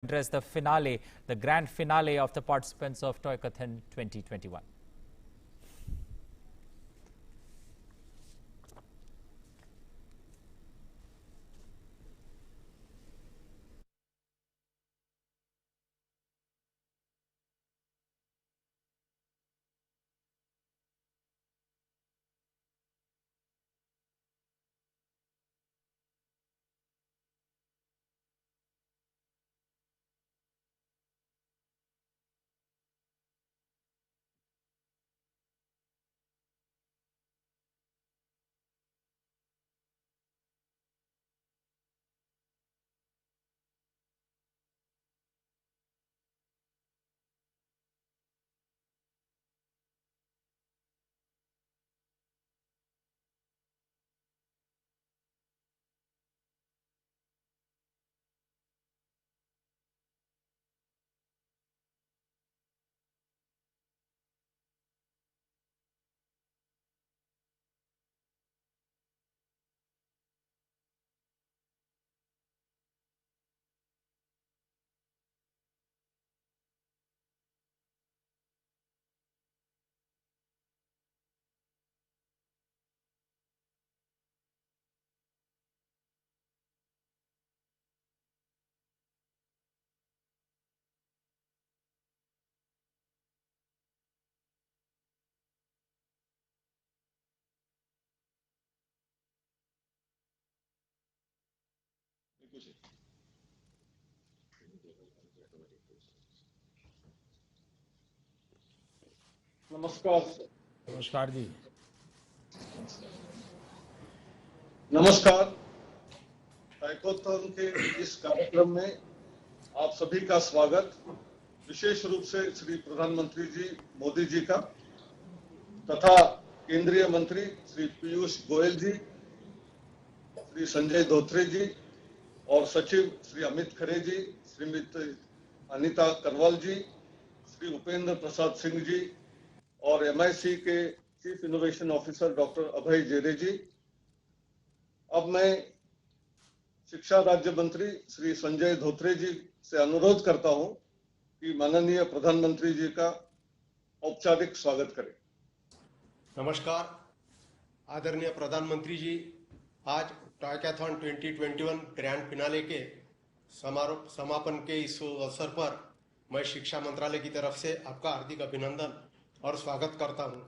address the finale, the grand finale of the participants of Toykathon 2021. नमस्कार। नमस्कार जी। नमस्कार। टाइकोथॉन के इस कार्यक्रम में आप सभी का स्वागत, विशेष रूप से श्री प्रधानमंत्री जी मोदी जी का तथा केंद्रीय मंत्री श्री पीयूष गोयल जी, श्री संजय धोत्रे जी और सचिव श्री अमित खरे जी, श्रीमती अनीता करवाल जी, श्री उपेंद्र प्रसाद सिंह जी और MIC के चीफ इनोवेशन ऑफिसर डॉक्टर अभय जेरे जी। अब मैं शिक्षा राज्य मंत्री श्री संजय धोत्रे जी से अनुरोध करता हूं कि माननीय प्रधानमंत्री जी का औपचारिक स्वागत करें। नमस्कार आदरणीय प्रधानमंत्री जी, आज टॉयकाथॉन 2021 ग्रैंड फिनाले के समापन के इस अवसर पर मैं शिक्षा मंत्रालय की तरफ से आपका हार्दिक अभिनंदन और स्वागत करता हूं।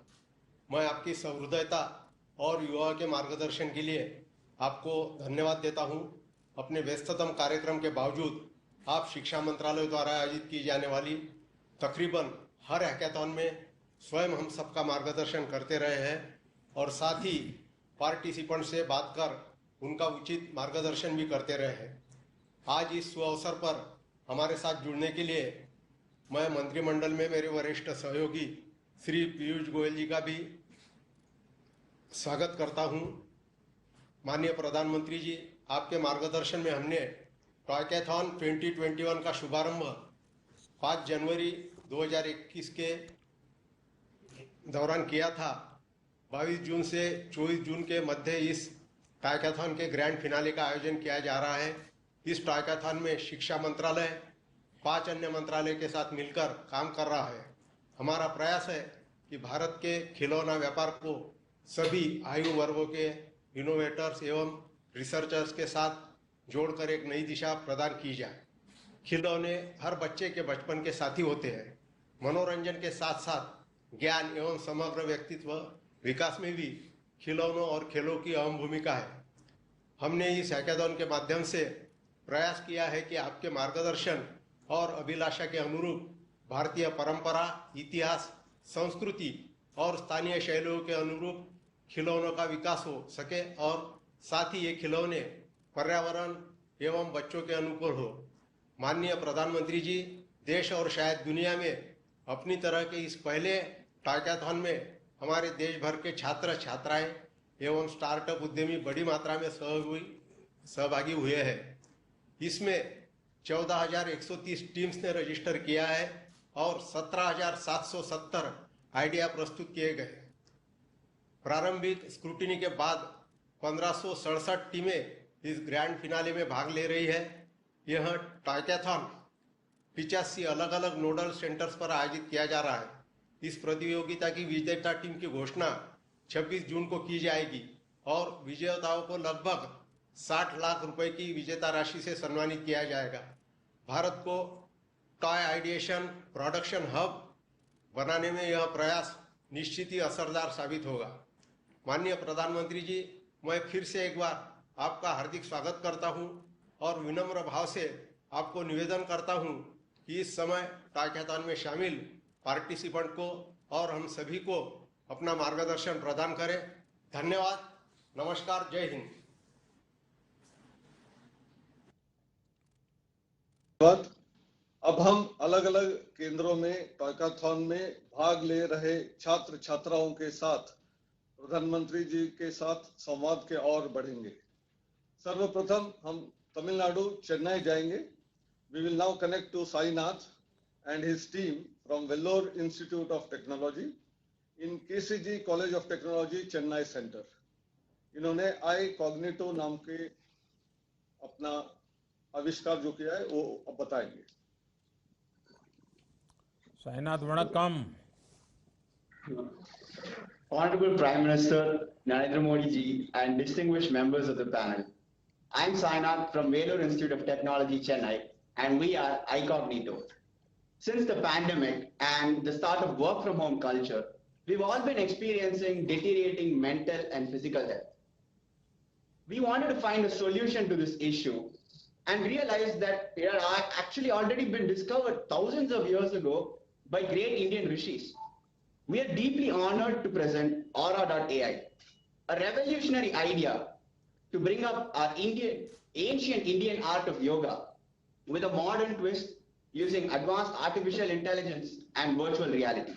मैं आपकी सहृदयता और युवाओं के मार्गदर्शन के लिए आपको धन्यवाद देता हूं। अपने व्यस्ततम कार्यक्रम के बावजूद आप शिक्षा मंत्रालय द्वारा आयोजित की जाने वाली तकरीबन हर हैकाथॉन में स्वयं हम सबका मार्गदर्शन करते रहे हैं और साथ ही पार्टिसिपेंट से बात कर उनका उचित मार्गदर्शन भी करते रहे हैं। आज इस अवसर पर हमारे साथ जुड़ने के लिए मैं मंत्रिमंडल में मेरे वरिष्ठ सहयोगी श्री पीयूष गोयल जी का भी स्वागत करता हूं। माननीय प्रधानमंत्री जी, आपके मार्गदर्शन में हमने टॉयकाथॉन 2021 का शुभारंभ 5 जनवरी 2021 के दौरान किया था। 22 जून से 24 जून के मध्य इस टॉयकाथॉन के ग्रैंड फिनाले का आयोजन किया जा रहा है। इस टॉयकाथॉन में शिक्षा मंत्रालय 5 अन्य मंत्रालय के साथ मिलकर काम कर रहा है। हमारा प्रयास है कि भारत के खिलौना व्यापार को सभी आयु वर्गों के इनोवेटर्स एवं रिसर्चर्स के साथ जोड़कर एक नई दिशा प्रदान की जाए। खिलौने हर बच्चे के बचपन के साथी होते हैं। मनोरंजन के साथ साथ ज्ञान एवं समग्र व्यक्तित्व विकास में भी खिलौनों और खेलों की अहम भूमिका है। हमने इस हैकाथॉन के माध्यम से प्रयास किया है कि आपके मार्गदर्शन और अभिलाषा के अनुरूप भारतीय परंपरा, इतिहास, संस्कृति और स्थानीय शैलियों के अनुरूप खिलौनों का विकास हो सके और साथ ही ये खिलौने पर्यावरण एवं बच्चों के अनुकूल हो। माननीय प्रधानमंत्री जी, देश और शायद दुनिया में अपनी तरह के इस पहले टॉयकाथॉन में हमारे देश भर के छात्र छात्राएं एवं स्टार्टअप उद्यमी बड़ी मात्रा में सहभागी हुए हैं। इसमें 14,130 टीम्स ने रजिस्टर किया है और 17,770 आइडिया प्रस्तुत किए गए। प्रारंभिक स्क्रूटिनी के बाद 1567 टीमें इस ग्रैंड फिनाले में भाग ले रही है। यह टॉयकाथॉन 85 अलग अलग नोडल सेंटर्स पर आयोजित किया जा रहा है। इस प्रतियोगिता की विजेता टीम की घोषणा 26 जून को की जाएगी और विजेताओं को लगभग 60 लाख रुपए की विजेता राशि से सम्मानित किया जाएगा। भारत को टॉय आइडिएशन प्रोडक्शन हब बनाने में यह प्रयास निश्चित ही असरदार साबित होगा। माननीय प्रधानमंत्री जी, मैं फिर से एक बार आपका हार्दिक स्वागत करता हूं और विनम्र भाव से आपको निवेदन करता हूं कि इस समय टॉयकॉथन में शामिल पार्टिसिपेंट को और हम सभी को अपना मार्गदर्शन प्रदान करें। धन्यवाद, नमस्कार, जय हिंद। अब हम अलग अलग केंद्रों में टॉयकॉथन में भाग ले रहे छात्र छात्राओं के साथ प्रधानमंत्री जी के साथ संवाद के ओर बढ़ेंगे। सर्वप्रथम हम तमिलनाडु चेन्नई जाएंगे। We will now connect to Sainath and his team from Vellore institute of technology in KCG college of technology Chennai centre. इन्होंने आई कॉग्निटो नाम के अपना आविष्कार जो किया है वो अब बताएंगे। साईनाथ, वणक्कम। Honorable Prime Minister Narendra Modi ji and distinguished members of the panel. I am Sainath from Vellore Institute of Technology, Chennai, and we are iCognito. Since the pandemic and the start of work from home culture, we've all been experiencing deteriorating mental and physical health. We wanted to find a solution to this issue and realized that it had actually already been discovered thousands of years ago by great Indian rishis. We are deeply honored to present Aura.ai, a revolutionary idea to bring up our ancient Indian art of yoga with a modern twist using advanced artificial intelligence and virtual reality.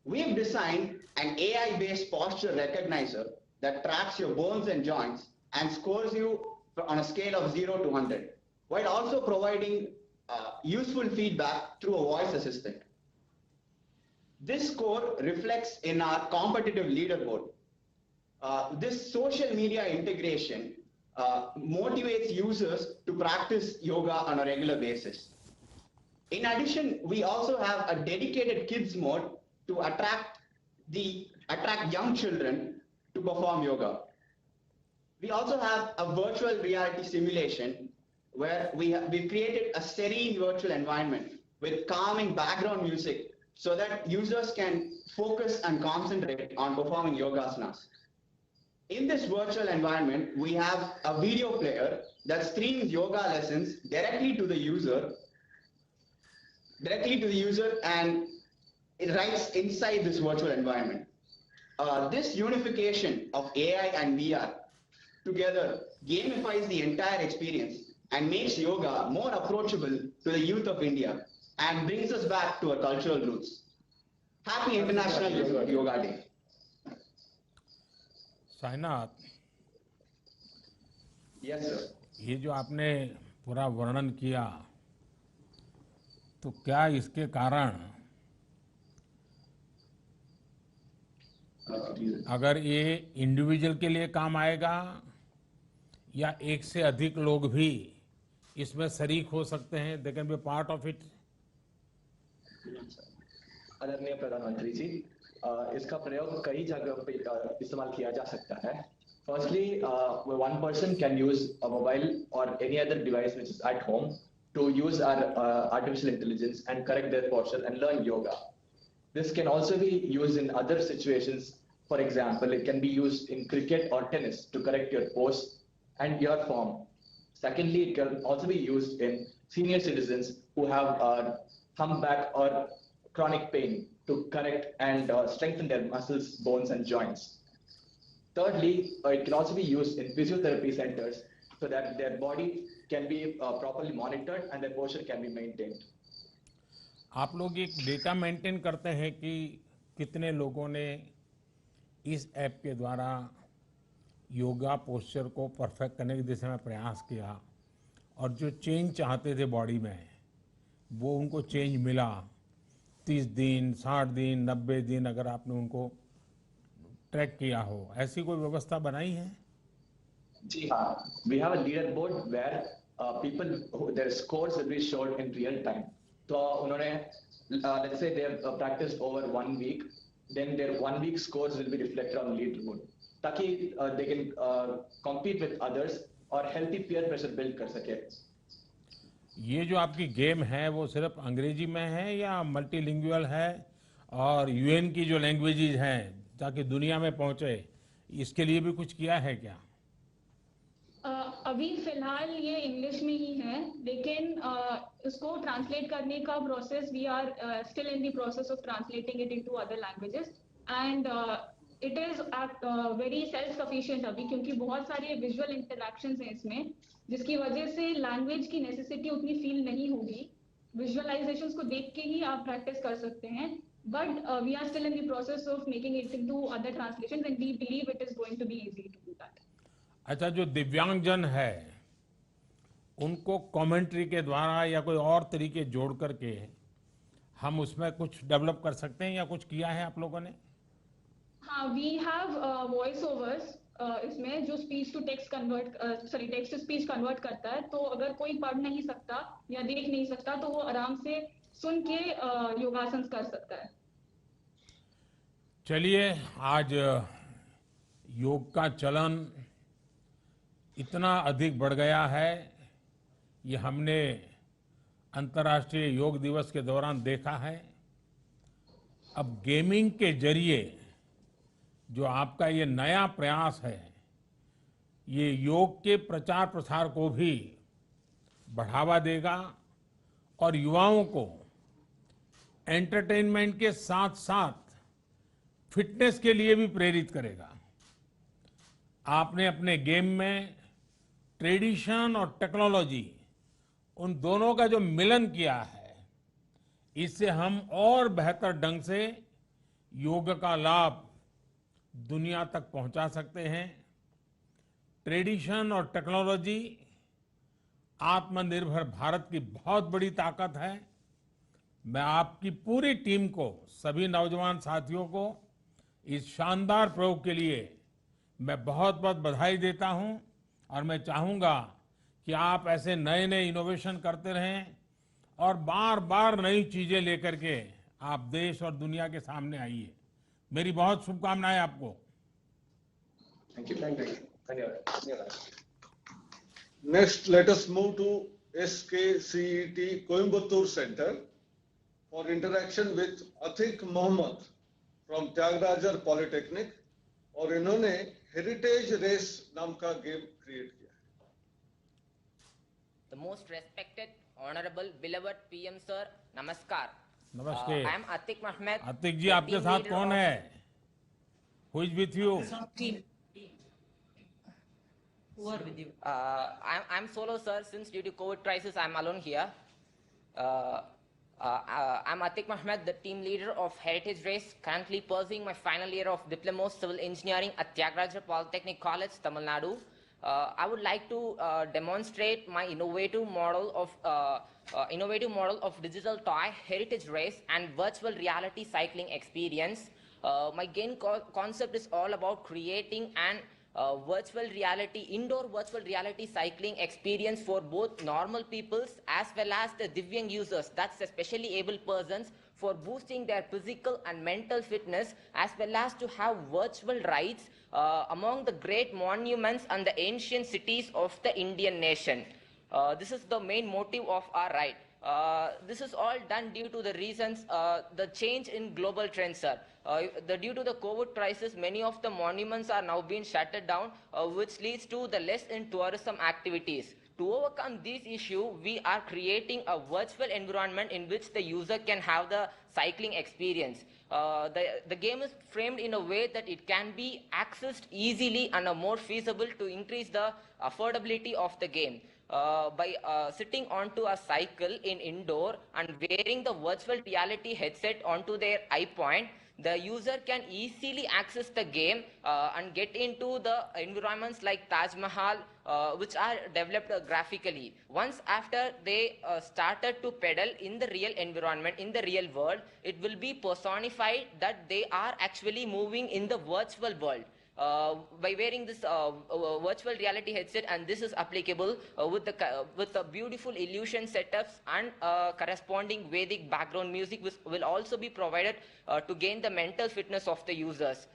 We have designed an AI-based posture recognizer that tracks your bones and joints and scores you on a scale of 0 to 100, while also providing useful feedback through a voice assistant. This score reflects in our competitive leaderboard. This social media integration motivates users to practice yoga on a regular basis. In addition, we also have a dedicated kids mode to attract young children to perform yoga. We also have a virtual reality simulation where we've created a serene virtual environment with calming background music so that users can focus and concentrate on performing yogasanas. In this virtual environment, we have a video player that streams yoga lessons directly to the user, and it writes inside this virtual environment. This unification of AI and VR together gamifies the entire experience and makes yoga more approachable to the youth of India and brings us back to our cultural roots. Happy International Yoga Day. Sainath, Yes, sir. ये जो आपने पूरा वर्णन किया, तो क्या इसके कारण अगर ये इंडिविजुअल के लिए काम आएगा या एक से अधिक लोग भी इसमें शरीक हो सकते हैं? They can be part of it. आदरणीय प्रधानमंत्री जी, इसका प्रयोग कई जगह पे इस्तेमाल किया जा सकता है। Firstly, one person can use a mobile or any other device which is at home to use our artificial intelligence and correct their posture and learn yoga. This can also be used in other situations. For example, it can be used in cricket or tennis to correct your pose and your form. Secondly, it can also be used in senior citizens who have humpback or chronic pain to correct and strengthen their muscles, bones, and joints. Thirdly, it can also be used in physiotherapy centers so that their body can be properly monitored and their posture can be maintained. आप लोग एक data maintain करते हैं कि कितने लोगों ने इस ऐप के द्वारा योगा पोस्चर को परफेक्ट करने की दिशा में प्रयास किया और जो चेंज चाहते थे बॉडी में वो उनको चेंज मिला? 30 दिन, 60 दिन, 90 दिन अगर आपने उनको ट्रैक किया हो, ऐसी कोई व्यवस्था बनाई है? जी हाँ, we have a leaderboard where their scores will be showed in real time. So उन्होंने let's say they have practiced over 1 week, then their 1 week scores will be reflected on leaderboard, ताकि they can compete with others और healthy peer pressure build कर सके. ये जो आपकी game है वो सिर्फ अंग्रेजी में है या मल्टीलिंगुअल है, और यूएन की जो लैंग्वेजेज हैं ताकि दुनिया में पहुंचे, इसके लिए भी कुछ किया है क्या? अभी फिलहाल ये इंग्लिश में ही है, लेकिन इसको ट्रांसलेट करने का process we are still in the process of translating it into other languages, and it is very self sufficient अभी, क्योंकि बहुत सारे विजुअल इंटरैक्शंस हैं इसमें, जिसकी वजह से लैंग्वेज की नेसेसिटी उतनी फील नहीं होगी. विजुअलाइजेशंस को देख के ही आप प्रैक्टिस कर सकते हैं, but we are still in the process of making it into other translations and we believe it is going to be easy to do that. अच्छा, जो दिव्यांगजन है उनको कमेंट्री के द्वारा या कोई और तरीके जोड़ करके हम उसमें कुछ डेवलप कर सकते हैं, या कुछ किया है आप लोगों ने? हाँ, वी हैव वॉइस ओवर्स इसमें, जो speech to text text to speech convert करता है. तो अगर कोई पढ़ नहीं सकता या देख नहीं सकता तो वो आराम से सुन के योगासन कर सकता है. चलिए, आज योग का चलन इतना अधिक बढ़ गया है, ये हमने अंतर्राष्ट्रीय योग दिवस के दौरान देखा है. अब गेमिंग के जरिए जो आपका ये नया प्रयास है, ये योग के प्रचार प्रसार को भी बढ़ावा देगा और युवाओं को एंटरटेनमेंट के साथ साथ फिटनेस के लिए भी प्रेरित करेगा. आपने अपने गेम में ट्रेडिशन और टेक्नोलॉजी, उन दोनों का जो मिलन किया है, इससे हम और बेहतर ढंग से योग का लाभ दुनिया तक पहुंचा सकते हैं. ट्रेडिशन और टेक्नोलॉजी आत्मनिर्भर भारत की बहुत बड़ी ताकत है. मैं आपकी पूरी टीम को, सभी नौजवान साथियों को इस शानदार प्रयोग के लिए मैं बहुत बहुत बधाई देता हूं, और मैं चाहूंगा कि आप ऐसे नए नए इनोवेशन करते रहें और बार बार नई चीजें लेकर के आप देश और दुनिया के सामने आइए. मेरी बहुत शुभकामनाएं आपको. Thank you. धन्यवाद. Next, let us move to SKCET Coimbatore Center for interaction with Atik Mohammed from Tyagarajar Polytechnic, और इन्होंने हेरिटेज रेस नाम का गेम क्रिएट किया है. The most respected, honorable, beloved PM sir, namaskar. नमस्ते. I am Atik Mohammed. Atiq जी, आपके साथ कौन है? Who is with you? Who are with you? I'm solo, sir. Since due to COVID crisis, I'm alone here. I'm Atik Mohammed, the team leader of Heritage Race, currently pursuing my final year of Diploma of Civil Engineering at Tyagarajar Polytechnic College, Tamil Nadu. I would like to demonstrate my innovative model of digital toy, Heritage Race, and virtual reality cycling experience. My game concept is all about creating an indoor virtual reality cycling experience for both normal peoples as well as the Divyang users, that's the specially able persons, for boosting their physical and mental fitness, as well as to have virtual rides among the great monuments and the ancient cities of the Indian nation. This is the main motive of our ride. This is all done due to the reasons, the change in global trends, sir. Due to the COVID crisis, many of the monuments are now being shuttered down, which leads to the less in tourism activities. To overcome this issue, we are creating a virtual environment in which the user can have the cycling experience. The game is framed in a way that it can be accessed easily and more feasible to increase the affordability of the game. By sitting onto a cycle in indoor and wearing the virtual reality headset onto their eye point, the user can easily access the game and get into the environments like Taj Mahal, which are developed graphically. Once after they started to pedal in the real environment, in the real world, it will be personified that they are actually moving in the virtual world. by wearing this virtual reality headset, and this is applicable with the beautiful illusion setups and corresponding Vedic background music, which will also be provided to gain the mental fitness of the users.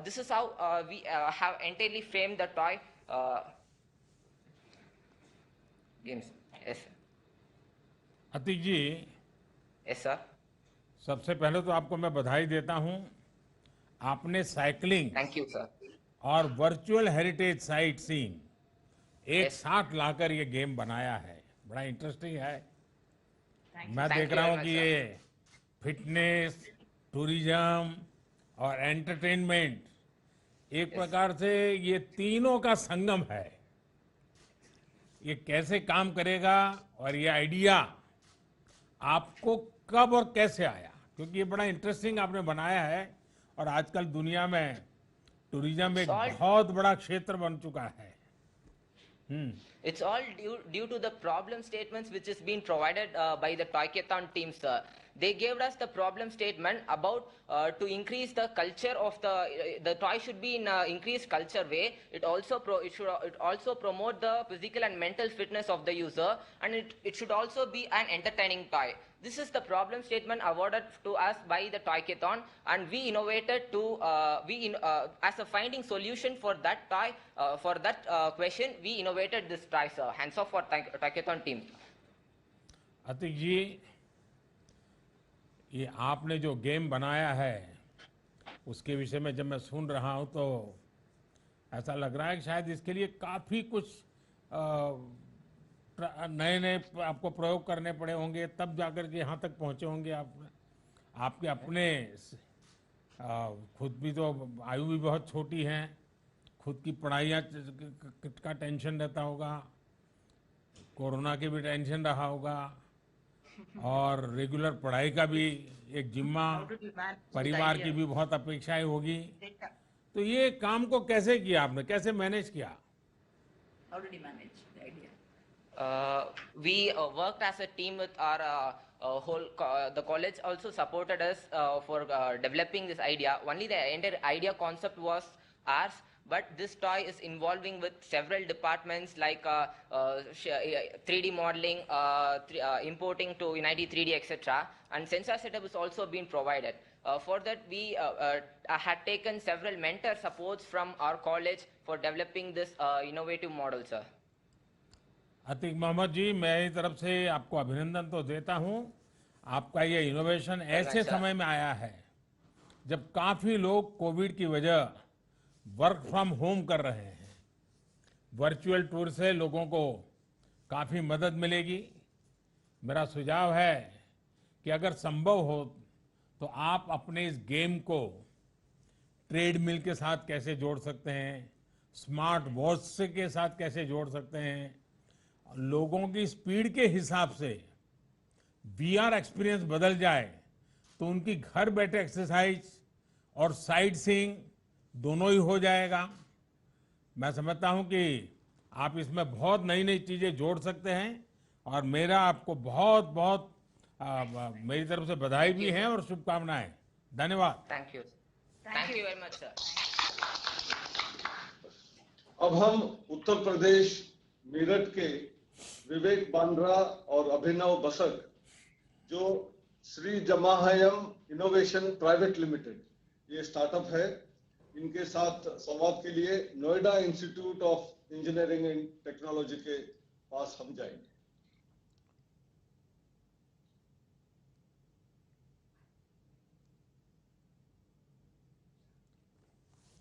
This is how we have entirely framed the toy games. Yes, sir. Atiq ji, Yes, sir. सबसे पहले तो आपको मैं बधाई देता हूं। आपने cycling Thank you, sir. और वर्चुअल हेरिटेज साइट सीइंग एक Yes. साथ लाकर ये गेम बनाया है, बड़ा इंटरेस्टिंग है। मैं Thank देख you रहा very हूँ much, कि sir. ये फिटनेस, टूरिज्म और एंटरटेनमेंट एक प्रकार से ये तीनों का संगम है। ये कैसे काम करेगा और ये आइडिया आपको कब और कैसे आया? क्योंकि ये बड़ा इंटरेस्टिंग आपने बनाया है और आजकल दुनिया में टूरिज्म एक Salt- बहुत बड़ा क्षेत्र बन चुका है। It's all due to the problem statements which is being provided by the Toykathon team, sir. They gave us the problem statement about to increase the culture of the toy should be in increased culture way. It also promote the physical and mental fitness of the user, and it should also be an entertaining toy. This is the problem statement awarded to us by the Toykathon, and we innovated to as a finding solution for that toy for that question. We innovated this toy, sir. Hands off for Toykathon team. Atiq जी, ये आपने जो game बनाया है उसके विषय में जब मैं सुन रहा हूं तो ऐसा लग रहा है कि शायद इसके लिए काफ़ी कुछ नए नए आपको प्रयोग करने पड़े होंगे, तब जाकर के यहाँ तक पहुँचे होंगे। आपके अपने खुद भी तो आयु भी बहुत छोटी है, खुद की पढ़ाइयाँ का टेंशन रहता होगा, कोरोना की भी टेंशन रहा होगा और रेगुलर पढ़ाई का भी एक जिम्मा, परिवार की भी बहुत अपेक्षाएं होगी। तो ये काम को कैसे किया आपने, कैसे मैनेज किया? How did you manage the idea? We worked as a team with our the college also supported us for developing this idea. Only the entire idea concept was ours, but this toy is involving with several departments like 3D modeling, importing to Unity 3D, etc. And sensor setup is also being provided. For that, we had taken several mentor supports from our college for developing this innovative model, sir. Atiq Mohammad जी, मेरी तरफ से आपको अभिनंदन तो देता हूं। आपका ये इनोवेशन ऐसे समय में आया है जब काफी लोग कोविड की वजह वर्क फ्रॉम होम कर रहे हैं। वर्चुअल टूर से लोगों को काफी मदद मिलेगी। मेरा सुझाव है कि अगर संभव हो तो आप अपने इस गेम को ट्रेडमिल के साथ कैसे जोड़ सकते हैं, स्मार्ट वॉच के साथ कैसे जोड़ सकते हैं, लोगों की स्पीड के हिसाब से वीआर एक्सपीरियंस बदल जाए तो उनकी घर बैठे एक्सरसाइज और साइट सीइंग दोनों ही हो जाएगा। मैं समझता हूं कि आप इसमें बहुत नई नई चीजें जोड़ सकते हैं और मेरा आपको बहुत बहुत मेरी तरफ से बधाई भी है और शुभकामनाएं। धन्यवाद। Thank you. Thank you very much, sir. अब हम उत्तर प्रदेश मेरठ के विवेक बांद्रा और अभिनव बसक, जो श्री जमाहयम इनोवेशन प्राइवेट लिमिटेड ये स्टार्टअप है, इनके साथ संवाद के लिए Noida institute of engineering and technology के पास हम जाएंगे।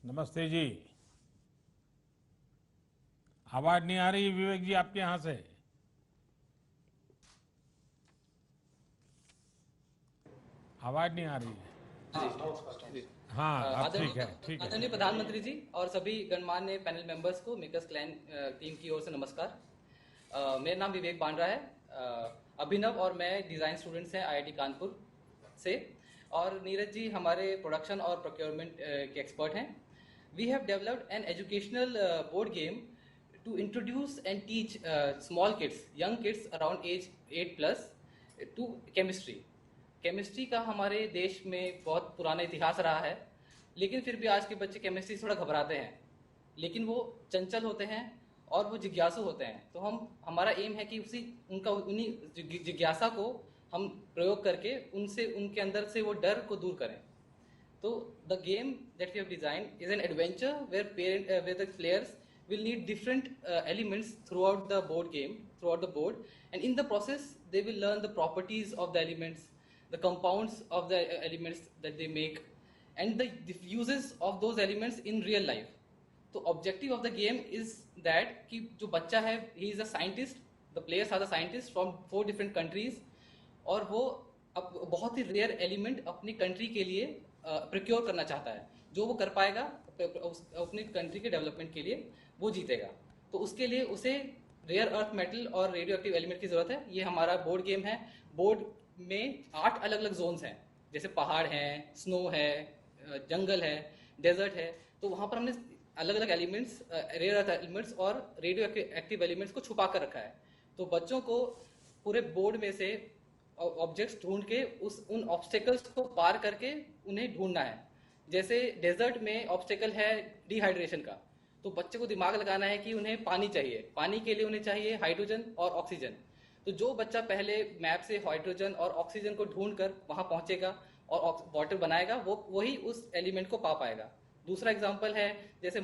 नमस्ते जी। आवाज नहीं आ रही विवेक जी आपके यहां से? आवाज नहीं आ रही है। हाँ, अब ठीक है, ठीक है। आदरणीय प्रधानमंत्री जी और सभी गणमान्य पैनल मेंबर्स को मेकर्स क्लैन टीम की ओर से नमस्कार। मेरा नाम विवेक बांद्रा है। अभिनव और मैं डिज़ाइन स्टूडेंट्स हैं IIT कानपुर से, और नीरज जी हमारे प्रोडक्शन और प्रोक्योरमेंट के एक्सपर्ट हैं। We have developed an educational board game to introduce and teach small kids, young kids around age 8+ to chemistry. Chemistry का हमारे देश में बहुत पुराना इतिहास रहा है लेकिन फिर भी आज के बच्चे केमिस्ट्री से थोड़ा घबराते हैं, लेकिन वो चंचल होते हैं और वो जिज्ञासु होते हैं। तो हमारा एम है कि उन्हीं जिज्ञासा को हम प्रयोग करके उनके अंदर से वो डर को दूर करें। तो the game that we have designed is an adventure where the players will need different elements throughout the board, and in the process they will learn the properties of the elements, the compounds of the elements that they make, and the uses of those elements in real life. तो objective of the game is that कि जो बच्चा है, he is a scientist, the players are the scientists from 4 different countries, और वो बहुत ही rare element अपनी country के लिए प्रोक्योर करना चाहता है। जो वो कर पाएगा अपनी कंट्री के डेवलपमेंट के लिए, वो जीतेगा। तो उसके लिए उसे रेयर अर्थ मेटल और रेडियो एक्टिव एलिमेंट की जरूरत है। ये हमारा बोर्ड गेम है। बोर्ड में 8 अलग अलग जोन्स हैं, जैसे पहाड़ हैं, स्नो है, जंगल है, डेजर्ट है। तो वहाँ पर हमने अलग अलग एलिमेंट्स, रेयर अर्थ एलिमेंट्स और रेडियो एक्टिव एलिमेंट्स को छुपा कर रखा है। तो बच्चों को पूरे बोर्ड में से ऑब्जेक्ट्स ढूंढ के उन ऑब्स्टेकल्स को पार करके उन्हें ढूंढना है। जैसे डेजर्ट में ऑब्स्टेकल है डिहाइड्रेशन का, तो बच्चे को दिमाग लगाना है कि उन्हें पानी चाहिए। पानी के लिए उन्हें चाहिए हाइड्रोजन और ऑक्सीजन। तो जो बच्चा पहले मैप से हाइड्रोजन और ऑक्सीजन को ढूंढ कर वहां पहुंचेगा और वाटर बनाएगा, वही उस एलिमेंट को पा पाएगा। दूसरा एग्जाम्पल है, जैसे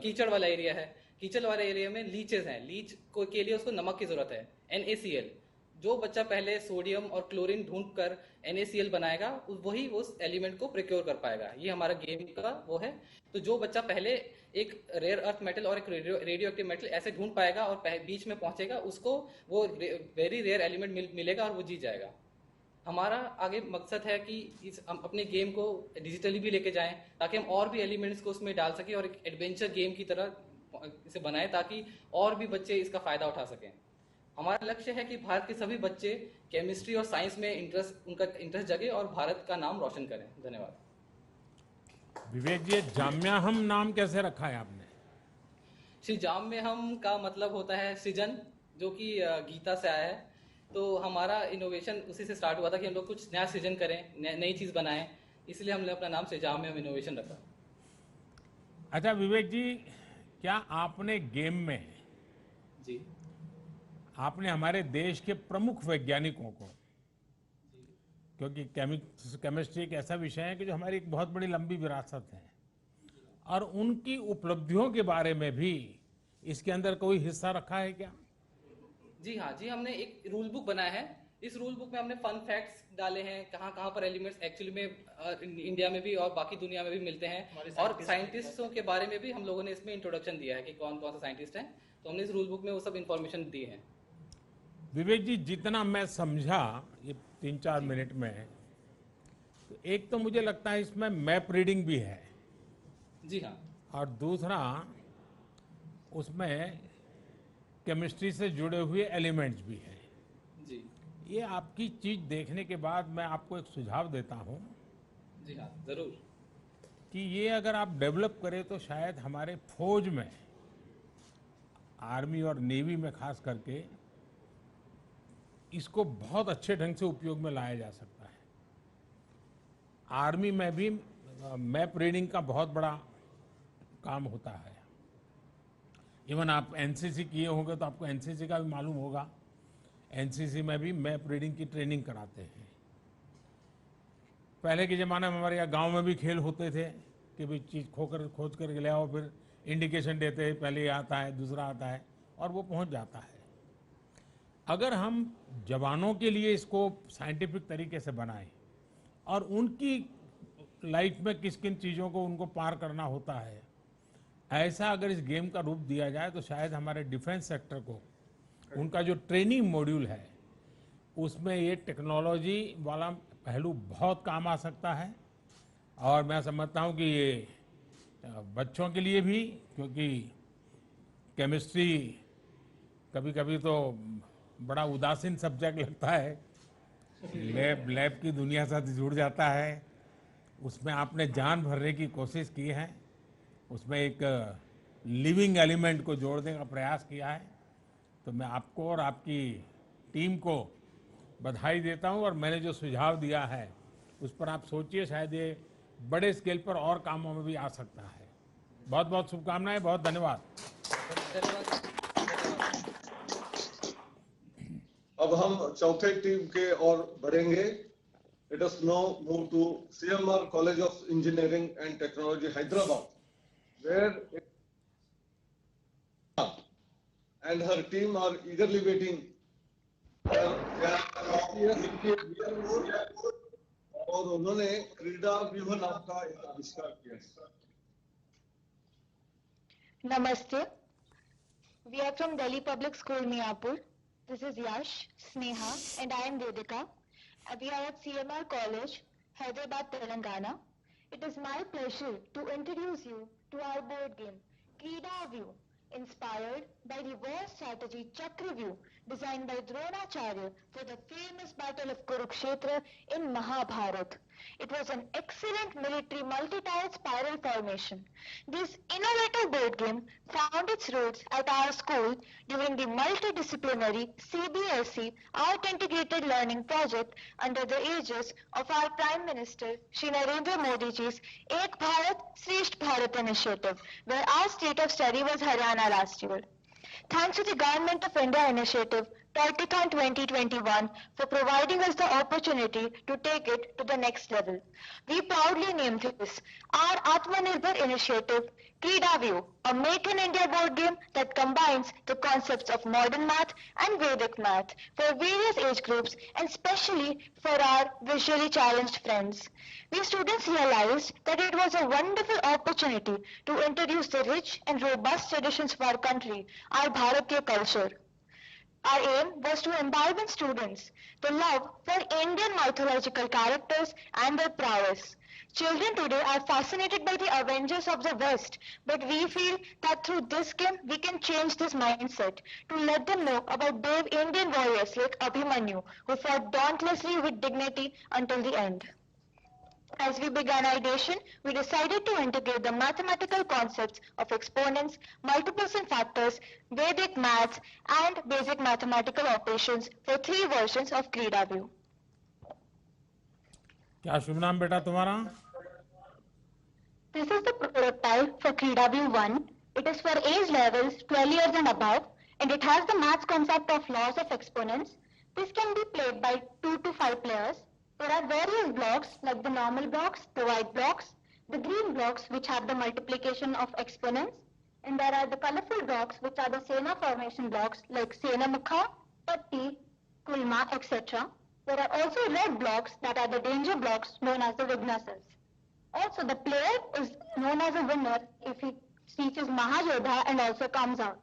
कीचड़ वाला एरिया है। कीचड़ वाले एरिया में लीचेस हैं। लीच के लिए उसको नमक की जरूरत है, NaCl। जो बच्चा पहले सोडियम और क्लोरीन ढूंढकर NaCl बनाएगा, वही उस एलिमेंट को प्रोक्योर कर पाएगा। ये हमारा गेम का वो है। तो जो बच्चा पहले एक रेयर अर्थ मेटल और एक रेडियो एक्टिव मेटल ऐसे ढूंढ पाएगा और बीच में पहुंचेगा, उसको वो वेरी रेयर एलिमेंट मिलेगा और वो जीत जाएगा। हमारा आगे मकसद है कि हम अपने गेम को डिजिटली भी लेके जाएं, ताकि हम और भी एलिमेंट्स को उसमें डाल सकें और एक एडवेंचर गेम की तरह इसे बनाएं, ताकि और भी बच्चे इसका फायदा उठा सकें। हमारा लक्ष्य है कि भारत के सभी बच्चे केमिस्ट्री और साइंस में उनका इंटरेस्ट जगे और भारत का नाम रोशन करें। धन्यवाद। विवेक जी, जाम्याहम नाम कैसे रखा है आपने? श्री जाम्याहम का मतलब होता है सृजन, जो कि गीता से आया है। तो हमारा इनोवेशन उसी से स्टार्ट हुआ था कि हम लोग कुछ नया सृजन करें, नई चीज बनाएं, इसलिए हमने अपना नाम जाम्याहम इनोवेशन रखा। अच्छा विवेक जी, क्या आपने गेम में जी आपने हमारे देश के प्रमुख वैज्ञानिकों को, क्योंकि केमिस्ट्री एक ऐसा विषय है कि जो हमारी एक बहुत बड़ी लंबी विरासत है, और उनकी उपलब्धियों के बारे में भी इसके अंदर कोई हिस्सा रखा है क्या? जी हाँ जी, हमने एक रूल बुक बनाया है। इस रूल बुक में हमने फन फैक्ट्स डाले हैं, कहाँ पर एलिमेंट्स एक्चुअली में इंडिया में भी और बाकी दुनिया में भी मिलते हैं, और साइंटिस्टों के बारे में भी हम लोगों ने इसमें इंट्रोडक्शन दिया है कि कौन कौन सा साइंटिस्ट हैं। तो हमने इस रूल बुक में वो सब इन्फॉर्मेशन दी है। विवेक जी, जितना मैं समझा ये 3-4 मिनट में, तो एक तो मुझे लगता है इसमें मैप रीडिंग भी है। जी हाँ। और दूसरा उसमें केमिस्ट्री से जुड़े हुए एलिमेंट्स भी हैं। जी। ये आपकी चीज देखने के बाद मैं आपको एक सुझाव देता हूँ। जी हाँ, जरूर। कि ये अगर आप डेवलप करें तो शायद हमारे फौज में, आर्मी और नेवी में खास करके, इसको बहुत अच्छे ढंग से उपयोग में लाया जा सकता है। आर्मी में भी मैप रीडिंग का बहुत बड़ा काम होता है। इवन आप एनसीसी किए होंगे तो आपको एनसीसी का भी मालूम होगा। एनसीसी में भी मैप रीडिंग की ट्रेनिंग कराते हैं। पहले के ज़माने में हमारे यहाँ गांव में भी खेल होते थे कि भाई चीज़ खोज कर ले आओ, फिर इंडिकेशन देते हैं, पहले आता है, दूसरा आता है, और वो पहुंच जाता है। अगर हम जवानों के लिए इसको साइंटिफिक तरीके से बनाएं और उनकी लाइफ में किस किन चीज़ों को उनको पार करना होता है, ऐसा अगर इस गेम का रूप दिया जाए तो शायद हमारे डिफेंस सेक्टर को, उनका जो ट्रेनिंग मॉड्यूल है उसमें ये टेक्नोलॉजी वाला पहलू बहुत काम आ सकता है। और मैं समझता हूँ कि ये बच्चों के लिए भी, क्योंकि केमिस्ट्री कभी कभी तो बड़ा उदासीन सब्जेक्ट लगता है, लैब की दुनिया से जुड़ जाता है, उसमें आपने जान भरने की कोशिश की है, उसमें एक लिविंग एलिमेंट को जोड़ने का प्रयास किया है। तो मैं आपको और आपकी टीम को बधाई देता हूं, और मैंने जो सुझाव दिया है उस पर आप सोचिए, शायद ये बड़े स्केल पर और कामों में भी आ सकता है। बहुत बहुत शुभकामनाएं, बहुत धन्यवाद। अब हम चौथे टीम के और बढ़ेंगे। Let us now move to CMR College of Engineering and Technology, Hyderabad, where and her team are eagerly waiting. और उन्होंने क्रीडा व्यूह नाम का एक आविष्कार किया। Namaste. We are from Delhi Public School, Miapur. This is Yash, Sneha, and I am Vedika. We are at CMR College, Hyderabad, Telangana. It is my pleasure to introduce you to our board game, Krida View, inspired by the war strategy Chakravyuh, designed by Dronacharya for the famous battle of Kurukshetra in Mahabharata. It was an excellent military multi-tile spiral formation. This innovative board game found its roots at our school during the multidisciplinary CBSE Art Integrated Learning Project under the aegis of our Prime Minister Shri Narendra Modi ji's Ek Bharat Shresth Bharat initiative, where our state of study was Haryana last year. Thanks to the Government of India initiative, Toykathon 2021, for providing us the opportunity to take it to the next level. We proudly named this our Atmanirbhar initiative, Krida View, a Make in India board game that combines the concepts of modern math and Vedic math for various age groups and especially for our visually challenged friends. We students realized that it was a wonderful opportunity to introduce the rich and robust traditions of our country, our Bharatiya culture. Our aim was to imbibe in students the love for Indian mythological characters and their prowess. Children today are fascinated by the Avengers of the West, but we feel that through this game we can change this mindset to let them know about brave Indian warriors like Abhimanyu, who fought dauntlessly with dignity until the end. As we began ideation, we decided to integrate the mathematical concepts of exponents, multiples and factors, Vedic maths, and basic mathematical operations for 3 versions of Krida View. क्या शुभ नाम बेटा तुम्हारा? This is the prototype for Krida View 1. It is for age levels 12 years and above, and it has the maths concept of laws of exponents. This can be played by 2 to 5 players. There are various blocks like the normal blocks, the white blocks, the green blocks which have the multiplication of exponents, and there are the colorful blocks which are the Sena formation blocks like Senamukha, Patti, Kulma, etc. There are also red blocks that are the danger blocks known as the Vignasas. Also, the player is known as a winner if he teaches Mahayodha and also comes out.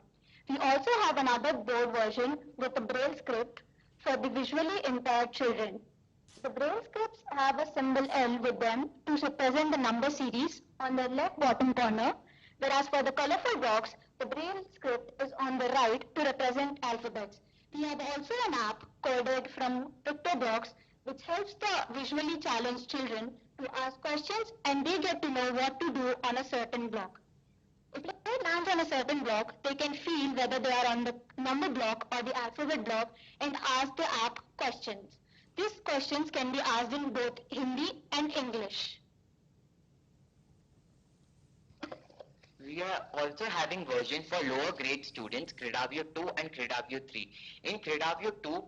We also have another board version with the Braille script for the visually impaired children. The Braille scripts have a symbol L with them to represent the number series on the left bottom corner, whereas for the colorful blocks, the Braille script is on the right to represent alphabets. We have also an app coded from PictoBlox which helps the visually challenged children to ask questions and they get to know what to do on a certain block. If they land on a certain block, they can feel whether they are on the number block or the alphabet block and ask the app questions. These questions can be asked in both Hindi and English. We are also having versions for lower grade students, Krida View 2 and Krida View 3. In Krida View 2,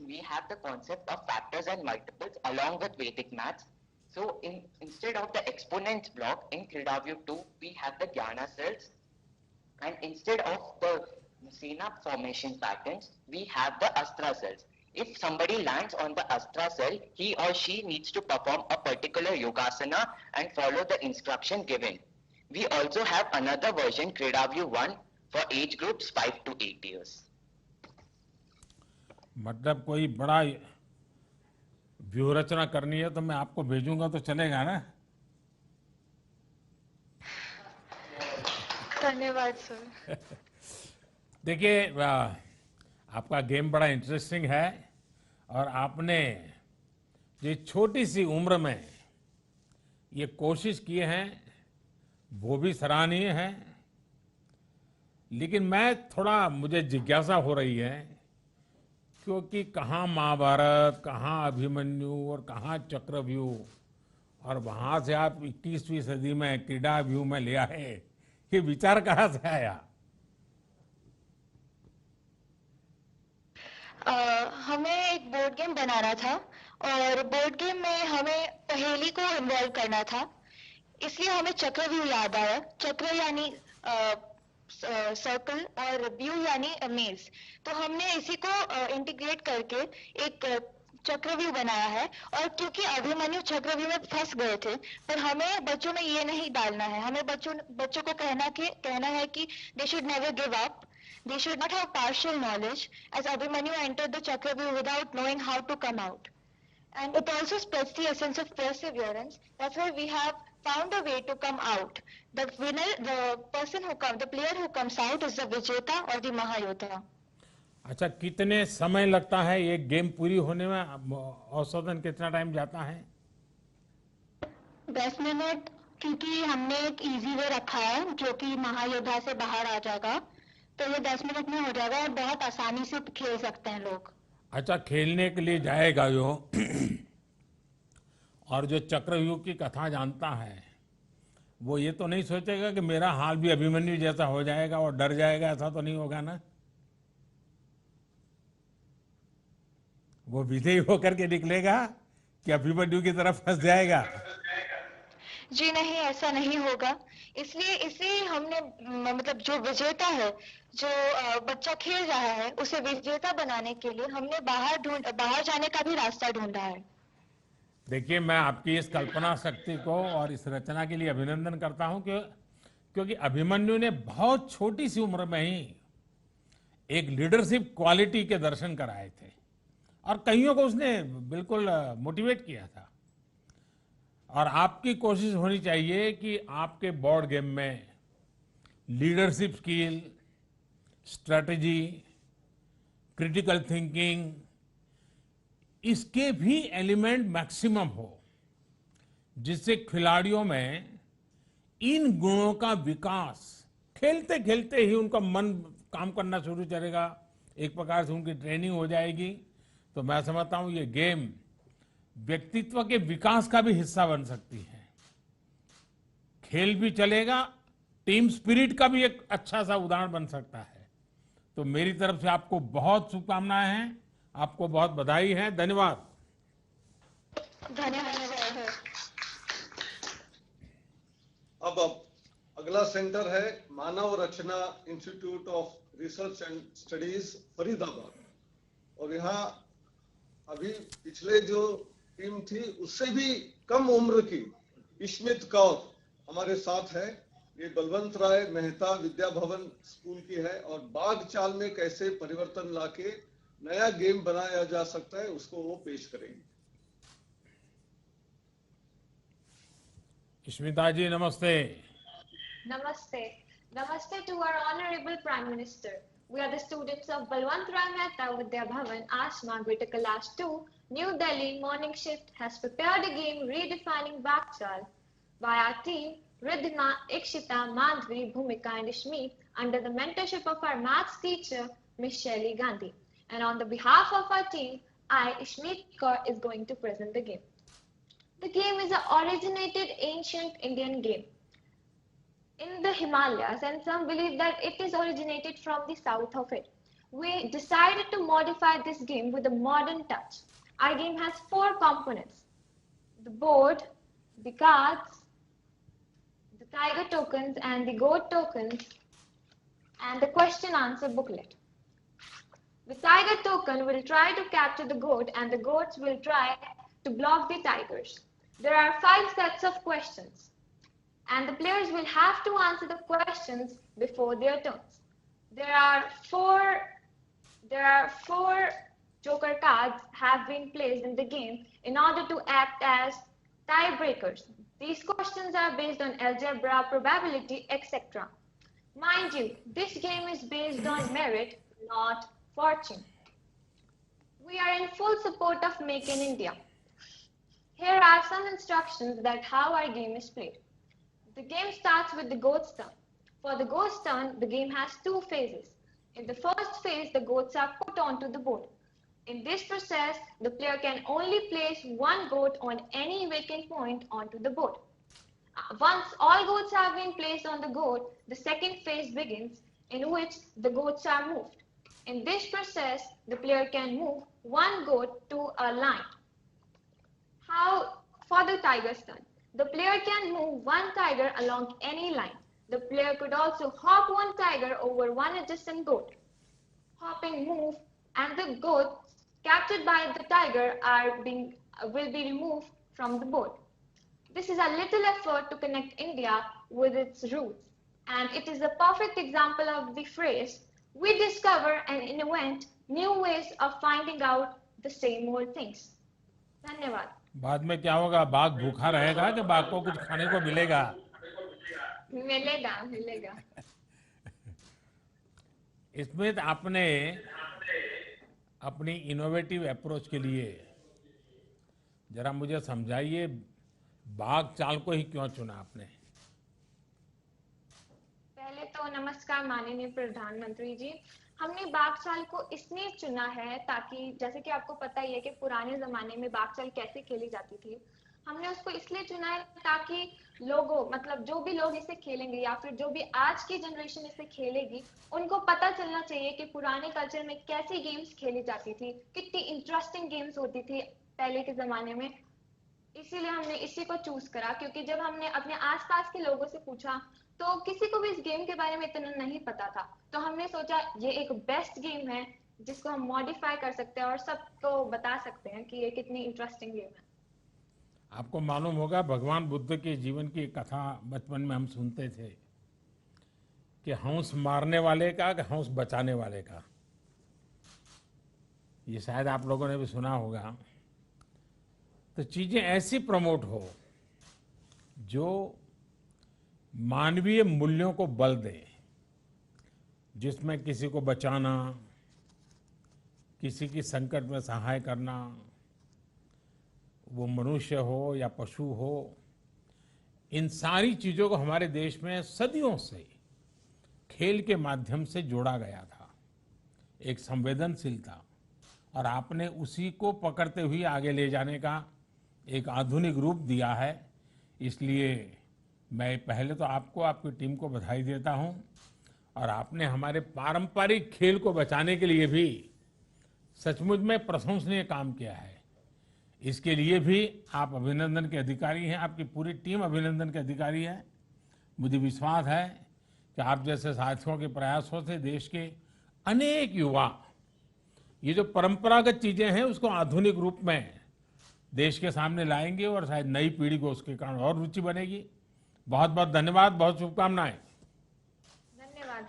we have the concept of factors and multiples along with Vedic maths. So instead of the exponents block in Krida View 2, we have the Jnana cells. And instead of the Sena formation patterns, we have the Astra cells. If somebody lands on the Astra cell, he or she needs to perform a particular Yogasana and follow the instruction given. We also have another version, Krida View 1, for age groups 5 to 8 years. मतलब कोई बड़ा व्यूह रचना करनी है तो मैं आपको भेजूंगा तो चलेगा ना? धन्यवाद सर। देखिए आपका गेम बड़ा इंटरेस्टिंग है और आपने ये छोटी सी उम्र में ये कोशिश किए हैं वो भी सराहनीय है, लेकिन मुझे जिज्ञासा हो रही है क्योंकि कहाँ महाभारत, कहाँ अभिमन्यु और कहाँ चक्रव्यूह और वहां से आप 21वीं सदी में क्रीडा व्यू में ले आए, ये विचार कहाँ से आया? हमें एक बोर्ड गेम बनाना था और बोर्ड गेम में हमें पहेली को इन्वॉल्व करना था, इसलिए हमें चक्रव्यूह याद आया। चक्र यानी सर्कल और व्यू यानी मेज, तो हमने इसी को इंटीग्रेट करके एक चक्रव्यूह बनाया है। और क्योंकि अभिमन्यु चक्रव्यूह में फंस गए थे, पर हमें बच्चों में ये नहीं डालना है। हमें बच्चों को कहना है कि they should never give up, they should not have partial knowledge, as Abhimanyu entered the Chakravyuh without knowing how to come out. And it also spreads the essence of perseverance. That's why we have found a way to come out. The winner, the player who comes out is the Vijeta or the Mahayodha. अच्छा, कितने समय लगता है ये game पूरी होने में? औसतन कितना टाइम जाता है? 10 मिनट, क्योंकि हमने एक इजी वे रखा है जो कि महायोद्धा से बाहर आ जाएगा, तो ये 10 मिनट में हो जाएगा और बहुत आसानी से खेल सकते हैं लोग। अच्छा, खेलने के लिए जाएगा जो और जो चक्रव्यूह की कथा जानता है, वो ये तो नहीं सोचेगा कि मेरा हाल भी अभिमन्यु जैसा हो जाएगा और डर जाएगा, ऐसा तो नहीं होगा ना? वो विजयी होकर के निकलेगा कि अभिमन्यु की तरफ फंस जाएगा? जी नहीं, ऐसा नहीं होगा। इसलिए हमने मतलब जो विजेता है, जो बच्चा खेल रहा है, उसे विजेता बनाने के लिए हमने बाहर जाने का भी रास्ता ढूंढा है। देखिए, मैं आपकी इस कल्पना शक्ति को और इस रचना के लिए अभिनंदन करता हूं क्योंकि अभिमन्यु ने बहुत छोटी सी उम्र में ही एक लीडरशिप क्वालिटी के दर्शन कराए थे और कईयों को उसने बिल्कुल मोटिवेट किया था। और आपकी कोशिश होनी चाहिए कि आपके बोर्ड गेम में leadership skill, strategy, critical thinking, इसके भी एलिमेंट मैक्सिमम हो, जिससे खिलाड़ियों में इन गुणों का विकास खेलते खेलते ही उनका मन काम करना शुरू करेगा, एक प्रकार से उनकी ट्रेनिंग हो जाएगी। तो मैं समझता हूं ये गेम व्यक्तित्व के विकास का भी हिस्सा बन सकती है। खेल भी चलेगा, टीम स्पिरिट का भी एक अच्छा सा उदाहरण बन सकता है। तो मेरी तरफ से आपको बहुत शुभकामनाएं हैं, आपको बहुत बधाई है। धन्यवाद। धन्यवाद। अब अगला सेंटर है Manav Rachna institute of research and studies Faridabad, और यहाँ अभी पिछले जो टीम थी उससे भी कम उम्र की स्मित कौर हमारे साथ है। ये बलवंत राय मेहता विद्या भवन स्कूल की है और बाघ चाल में कैसे परिवर्तन लाके नया गेम बनाया जा सकता है उसको वो पेश करेंगे। स्मिता जी नमस्ते। Namaste. Namaste to our Honorable Prime Minister. We are the students of Balwant Rai Mehta Vidya Bhavan, Ashma, Greater Kailash 2, New Delhi. Morning Shift has prepared a game redefining Bakchal by our team, Ridhima, Ikshita, Madhvi, Bhumika and Ishmeet under the mentorship of our maths teacher, Ms. Shelly Gandhi. And on the behalf of our team, I, Ishmeet Kaur, is going to present the game. The game is an originated ancient Indian game in the Himalayas, and some believe that it is originated from the south of it. We decided to modify this game with a modern touch. Our game has 4 components: the board, the cards, the tiger tokens and the goat tokens, and the question answer booklet. The tiger token will try to capture the goat and the goats will try to block the tigers. There are 5 sets of questions, and the players will have to answer the questions before their turns. There are four joker cards have been placed in the game in order to act as tiebreakers. These questions are based on algebra, probability, etc. Mind you, this game is based on merit, not fortune. We are in full support of Make in India. Here are some instructions that how our game is played. The game starts with the goat's turn. For the goat's turn, the game has 2 phases. In the first phase, the goats are put onto the board. In this process, the player can only place one goat on any vacant point onto the board. Once all goats have been placed on the goat, the second phase begins, in which the goats are moved. In this process, the player can move one goat to a line. How for the tiger's turn? The player can move one tiger along any line. The player could also hop one tiger over one adjacent goat. Hopping move and the goats captured by the tiger will be removed from the board. This is a little effort to connect India with its roots, and it is a perfect example of the phrase, we discover and invent new ways of finding out the same old things. धन्यवाद। बाद में क्या होगा? बाघ भूखा रहेगा कि बाघ को कुछ खाने को मिलेगा? मिलेगा। इसमें आपने अपनी इनोवेटिव अप्रोच के लिए जरा मुझे समझाइए, बाघ चाल को ही क्यों चुना आपने? पहले तो नमस्कार माननीय प्रधानमंत्री जी। हमने बाघ चाल को इसलिए चुना है ताकि जैसे कि आपको पता ही है कि पुराने जमाने में बाघ चाल कैसे खेली जाती थी। हमने उसको इसलिए चुना है ताकि लोगों मतलब जो भी लोग इसे खेलेंगे या फिर जो भी आज की जनरेशन इसे खेलेगी, उनको पता चलना चाहिए कि पुराने कल्चर में कैसी गेम्स खेली जाती थी, कितनी इंटरेस्टिंग गेम्स होती थी पहले के जमाने में। इसीलिए हमने इसी को चूज करा, क्योंकि जब हमने अपने आसपास के लोगों से पूछा तो किसी को भी इस गेम के बारे में इतना नहीं पता था। तो हमने सोचा ये एक बेस्ट गेम है जिसको हम मॉडिफाई कर सकते हैं और सबको बता सकते हैं कि ये कितनी इंटरेस्टिंग गेम है। आपको मालूम होगा भगवान बुद्ध के जीवन की एक कथा बचपन में हम सुनते थे कि हंस मारने वाले का कि हंस बचाने वाले का। ये शायद आप लोगों ने भी सुना होगा। तो चीजें ऐसी प्रमोट हो जो मानवीय मूल्यों को बल दे, जिसमें किसी को बचाना, किसी की संकट में सहाय करना, वो मनुष्य हो या पशु हो, इन सारी चीजों को हमारे देश में सदियों से खेल के माध्यम से जोड़ा गया था, एक संवेदनशीलता, और आपने उसी को पकड़ते हुए आगे ले जाने का एक आधुनिक रूप दिया है। इसलिए मैं पहले तो आपको, आपकी टीम को बधाई देता हूं, और आपने हमारे पारंपरिक खेल को बचाने के लिए भी सचमुच में प्रशंसनीय काम किया है। इसके लिए भी आप अभिनंदन के अधिकारी हैं, आपकी पूरी टीम अभिनंदन के अधिकारी है। मुझे विश्वास है कि आप जैसे साथियों के प्रयासों से देश के अनेक युवा ये जो परंपरागत चीजें हैं उसको आधुनिक रूप में देश के सामने लाएंगे, और शायद नई पीढ़ी को उसके कारण और रुचि बनेगी। बहुत बहुत धन्यवाद, बहुत शुभकामनाएं। धन्यवाद।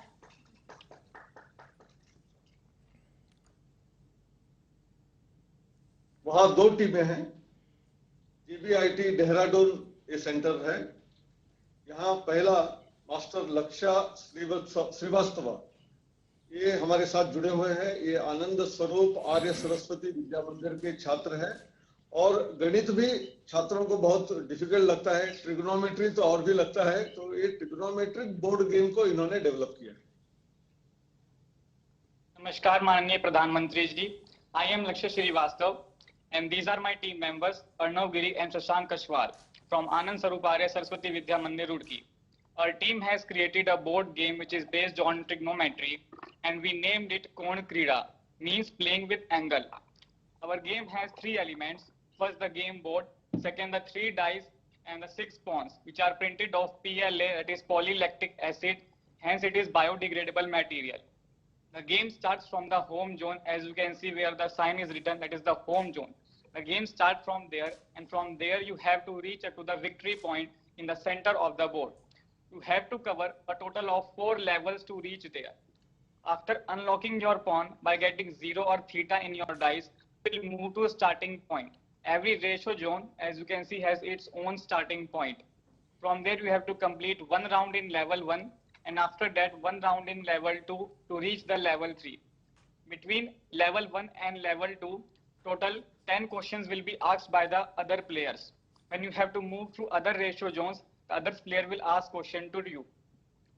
वहां 2 टीमें हैं। GBIT देहरादून ये सेंटर है। यहाँ पहला मास्टर लक्षा श्रीवास्तव ये हमारे साथ जुड़े हुए हैं। ये आनंद स्वरूप आर्य सरस्वती विद्या मंदिर के छात्र हैं, और गणित भी छात्रों को बहुत डिफिकल्ट लगता है, ट्रिग्नोमेट्री तो और भी लगता है। तो ये ट्रिग्नोमेट्रिक बोर्ड गेम को इन्होंने डेवलप किया। नमस्कार माननीय प्रधानमंत्री जी, I am Lakshya Srivastava and these are my team members Arnav Giri and Shashank Kashwar from Anand Swarup Arya Saraswati Vidya Mandir Roorkee. Our team has created a board game which is based on trigonometry and we named it Kon Krida, means playing with angle. Our game has 3 elements. First the game board, second the 3 dice and the 6 pawns which are printed of PLA, that is polylactic acid, hence it is biodegradable material. The game starts from the home zone, as you can see where the sign is written, that is the home zone. The game starts from there, and from there you have to reach to the victory point in the center of the board. You have to cover a total of 4 levels to reach there. After unlocking your pawn by getting 0 or theta in your dice, you will move to a starting point. Every ratio zone, as you can see, has its own starting point. From there you have to complete 1 round in level 1, and after that 1 round in level 2 to reach the level 3. Between level 1 and level 2, total 10 questions will be asked by the other players. When you have to move through other ratio zones, the other player will ask question to you.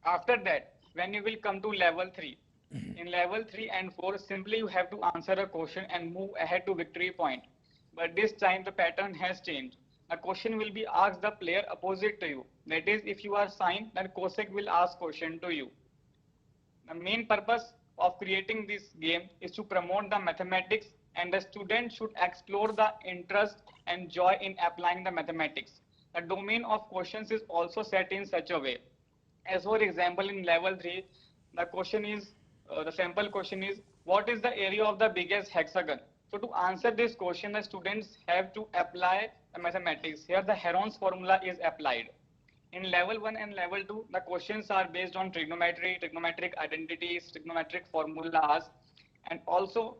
After that, when you will come to level 3, In level 3 and 4, simply you have to answer a question and move ahead to victory point. But this time the pattern has changed. A question will be asked the player opposite to you. That is, if you are Sain, then Kosik will ask question to you. The main purpose of creating this game is to promote the mathematics, and the student should explore the interest and joy in applying the mathematics. The domain of questions is also set in such a way. As for example, in level 3, the question is, the sample question is, what is the area of the biggest hexagon? So to answer this question, the students have to apply the mathematics. Here the Heron's formula is applied. In level 1 and level 2, the questions are based on trigonometry, trigonometric identities, trigonometric formulas, and also